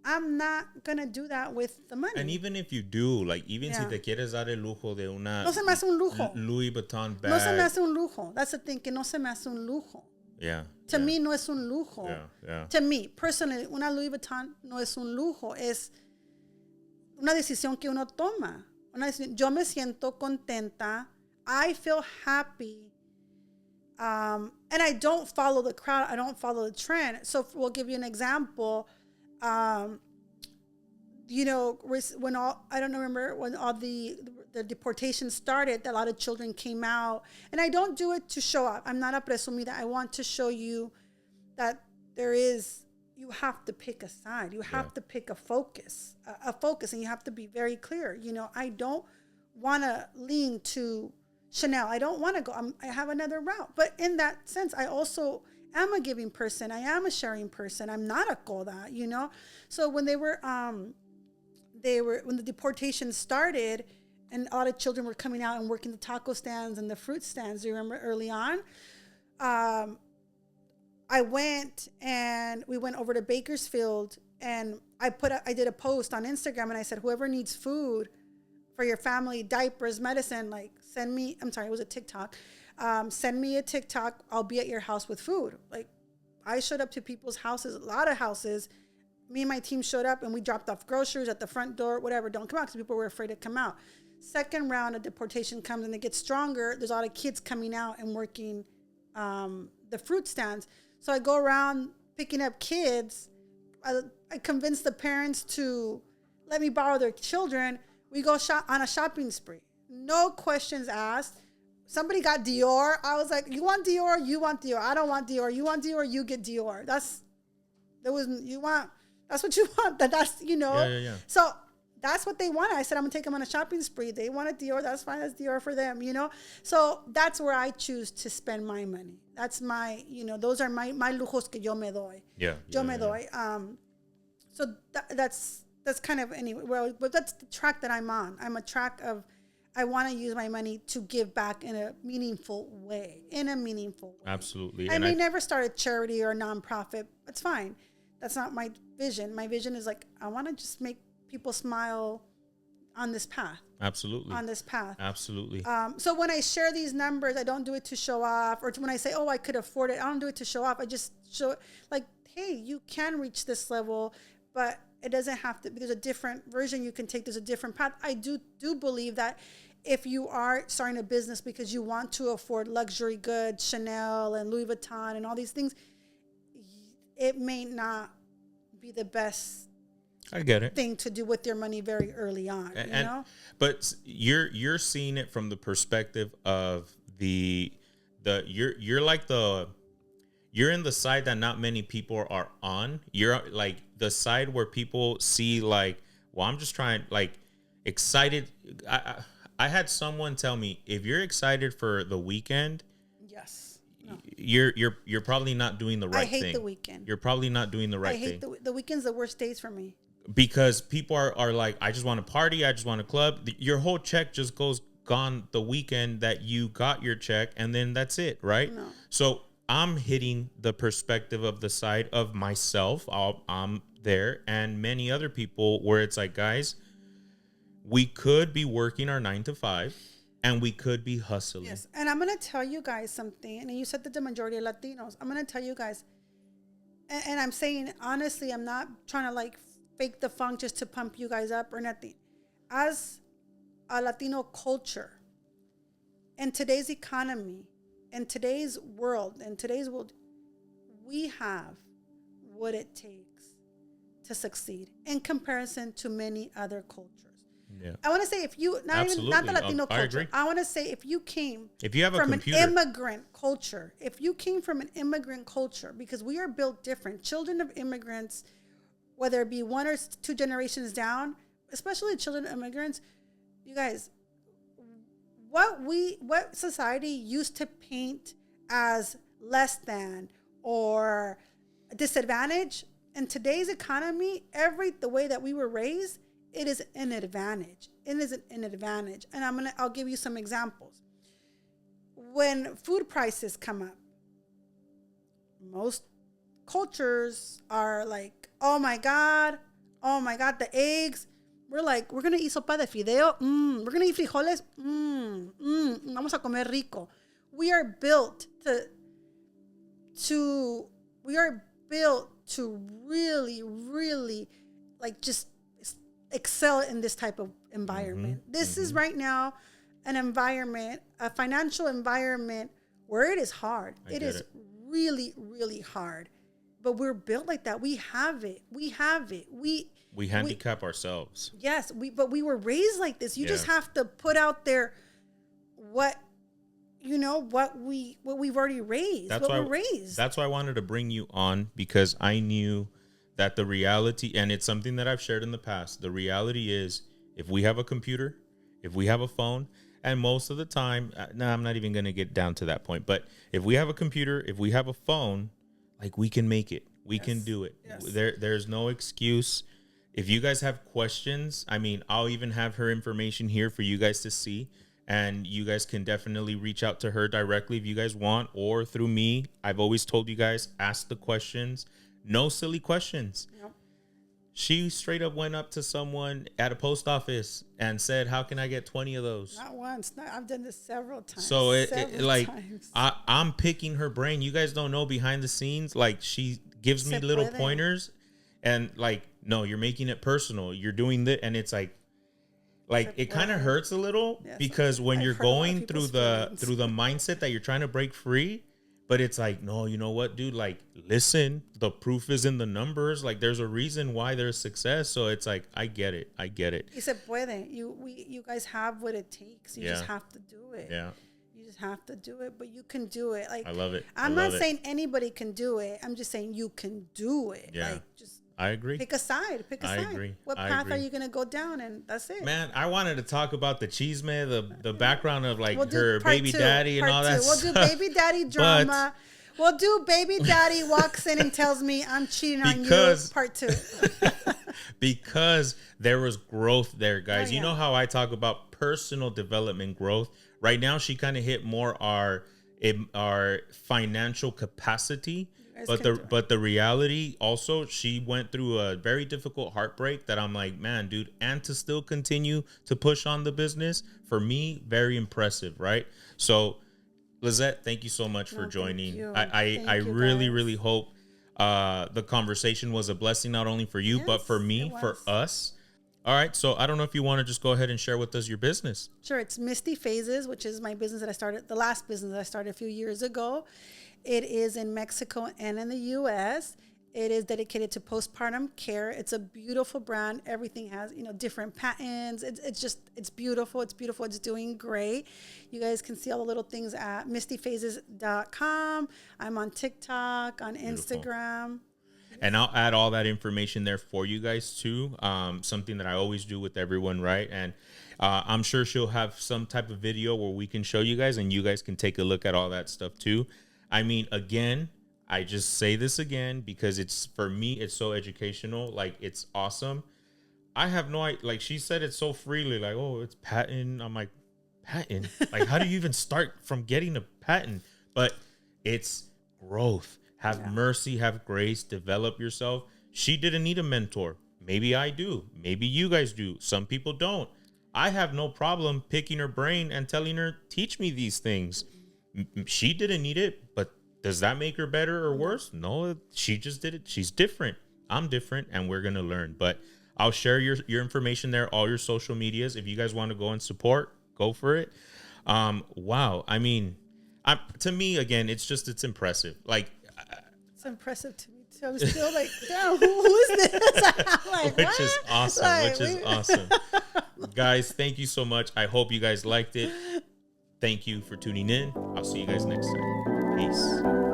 Speaker 2: I'm not gonna do that with the money.
Speaker 1: And even if you do, like, even si te quieres dar el lujo de una
Speaker 2: no se me hace un lujo.
Speaker 1: Louis Vuitton bag.
Speaker 2: No se me hace un lujo. That's the thing, que no se me hace un lujo.
Speaker 1: Yeah.
Speaker 2: To me no es un lujo.
Speaker 1: Yeah.
Speaker 2: To me, personally, una Louis Vuitton no es un lujo. Es una decisión que uno toma. Yo me siento contenta. I feel happy. And I don't follow the crowd. I don't follow the trend. So we'll give you an example. You know, when I don't remember when all the deportation started, a lot of children came out. And I don't do it to show up. I'm not a presumida. I want to show you that you have to pick a side. You have to pick a focus, and you have to be very clear. You know, I don't want to lean to Chanel. I don't want to go. I have another route. But in that sense, I also am a giving person. I am a sharing person. I'm not a coda, you know? So when when the deportation started and a lot of children were coming out and working the taco stands and the fruit stands, do you remember early on? I went and we went over to Bakersfield and I did a post on Instagram and I said, whoever needs food for your family, diapers, medicine, like it was a TikTok. Send me a TikTok. I'll be at your house with food. Like I showed up to people's houses, a lot of houses, me and my team showed up and we dropped off groceries at the front door, whatever, don't come out because people were afraid to come out. Second round of deportation comes and it gets stronger. There's a lot of kids coming out and working the fruit stands. So I go around picking up kids. I convinced the parents to let me borrow their children. We go on a shopping spree. No questions asked. Somebody got Dior. I was like, you want Dior? You want Dior. I don't want Dior. You want Dior? You get Dior. That's what you want. That's, you know.
Speaker 1: Yeah.
Speaker 2: So that's what they wanted. I said, I'm going to take them on a shopping spree. They wanted Dior. That's fine. That's Dior for them, you know. So that's where I choose to spend my money. That's my, you know, those are my lujos que yo me doy. Yo me doy. So that's kind of, anyway, well, but that's the track that I'm on. I'm a track of, I want to use my money to give back in a meaningful way.
Speaker 1: Absolutely.
Speaker 2: I may never start a charity or a nonprofit. That's fine. That's not my vision. My vision is like, I want to just make people smile on this path.
Speaker 1: Absolutely.
Speaker 2: So when I share these numbers, I don't do it to show off, or when I say, oh, I could afford it, I don't do it to show off. I just show like, hey, you can reach this level, but it doesn't have to. There's a different version you can take. There's a different path. I do believe that if you are starting a business because you want to afford luxury goods, Chanel and Louis Vuitton and all these things, it may not be the best,
Speaker 1: I get it,
Speaker 2: thing to do with your money very early on. You know,
Speaker 1: but you're seeing it from the perspective of you're in the side that not many people are on. You're like the side where people see like, well, I'm just trying, like, excited. I had someone tell me, if you're excited for the weekend,
Speaker 2: yes, no.
Speaker 1: you're probably not doing the right thing.
Speaker 2: I hate the weekend.
Speaker 1: You're probably not doing the right thing.
Speaker 2: I hate the weekend's the worst days for me.
Speaker 1: Because people are like, I just want to party, I just want to club. Your whole check just goes gone the weekend that you got your check, and then that's it, right?
Speaker 2: No.
Speaker 1: So I'm hitting the perspective of the side of myself. I'm there, and many other people where it's like, guys, we could be working our 9 to 5 and we could be hustling.
Speaker 2: Yes. And I'm going to tell you guys something. And you said that the majority of Latinos, I'm going to tell you guys, and I'm saying, honestly, I'm not trying to like fake the funk just to pump you guys up or nothing. As a Latino culture, in today's economy, in today's world, we have what it takes to succeed in comparison to many other cultures.
Speaker 1: Yeah.
Speaker 2: I want to say, if you not the Latino culture, I want to say if you have from an immigrant culture, because we are built different. Children of immigrants, whether it be 1 or 2 generations down, especially children of immigrants, you guys, what society used to paint as less than or a disadvantage, in today's economy, the way that we were raised, it is an advantage. It is an advantage. And I'll give you some examples. When food prices come up, most cultures are like, oh my God, the eggs. We're like, we're going to eat sopa de fideo. We're going to eat frijoles. Vamos a comer rico. We are built to really, really like just excel in this type of environment. This is right now an environment, a financial environment where it is hard. It is really, really hard. But we're built like that. We have it. We handicap
Speaker 1: ourselves.
Speaker 2: Yes, but we were raised like this. You just have to put out there what we've already raised. We're raised.
Speaker 1: That's why I wanted to bring you on, because I knew that the reality, and it's something that I've shared in the past, the reality is, if we have a computer, if we have a phone, and most of the time, I'm not even going to get down to that point, but if we have a computer, if we have a phone, like, we can make it. We can do it. Yes. There's no excuse. If you guys have questions, I mean, I'll even have her information here for you guys to see, and you guys can definitely reach out to her directly if you guys want, or through me. I've always told you guys, ask the questions. No silly questions. Yep. She straight up went up to someone at a post office and said, how can I get 20 of those?
Speaker 2: Not once. I've done this several times.
Speaker 1: So I'm picking her brain. You guys don't know behind the scenes. Like, she gives me little pointers. And like, no, you're making it personal. You're doing that. And it's like it kind of hurts a little because when you're going through the mindset that you're trying to break free, but it's like, no, you know what, dude, like, listen, the proof is in the numbers. Like, there's a reason why there's success. So it's like, I get it. Y
Speaker 2: se puede. You guys have what it takes. You just have to do it.
Speaker 1: Yeah.
Speaker 2: You just have to do it, but you can do it. Like,
Speaker 1: I love it.
Speaker 2: I'm not saying anybody can do it. I'm just saying you can do it.
Speaker 1: Yeah.
Speaker 2: Like, just
Speaker 1: I agree.
Speaker 2: Pick a side. I
Speaker 1: agree.
Speaker 2: What path are you going to go down? And that's it.
Speaker 1: Man, I wanted to talk about the chisme, the background of like her baby daddy and all that
Speaker 2: stuff. We'll do baby daddy drama. We'll do baby daddy walks in and tells me I'm cheating on you. Part 2.
Speaker 1: Because there was growth there, guys. You know how I talk about personal development growth? Right now, she kind of hit more our financial capacity. But the reality also, she went through a very difficult heartbreak that I'm like, man, dude, and to still continue to push on the business, for me, very impressive, right? So, Lizeth, thank you so much for joining. I really hope the conversation was a blessing, not only for you, but for me, for us. All right, so I don't know if you want to just go ahead and share with us your business.
Speaker 2: Sure, it's Misty Phases, which is my business that I started, the last business that I started a few years ago. It is in Mexico and in the U.S. It is dedicated to postpartum care. It's a beautiful brand. Everything has, different patents. It's beautiful. It's beautiful. It's doing great. You guys can see all the little things at mistyphases.com. I'm on TikTok, on Instagram.
Speaker 1: And I'll add all that information there for you guys too. Something that I always do with everyone, right? And I'm sure she'll have some type of video where we can show you guys and you guys can take a look at all that stuff too. I mean, again, I just say this again because it's, for me, it's so educational. Like, it's awesome. I have no idea. Like, she said it so freely, like, oh, it's patent. I'm like, patent? Like, how do you even start from getting a patent? But it's growth. Have mercy, have grace, develop yourself. She didn't need a mentor. Maybe I do. Maybe you guys do. Some people don't. I have no problem picking her brain and telling her, teach me these things. She didn't need it, but does that make her better or worse? No, she just did it. She's different. I'm different, and we're going to learn. But I'll share your information there, all your social medias. If you guys want to go and support, go for it. Wow. I mean, to me, again, it's impressive. Like,
Speaker 2: it's impressive to me too. I'm still like, damn, who is this? Like,
Speaker 1: which is awesome. Guys, thank you so much. I hope you guys liked it. Thank you for tuning in. I'll see you guys next time. Peace.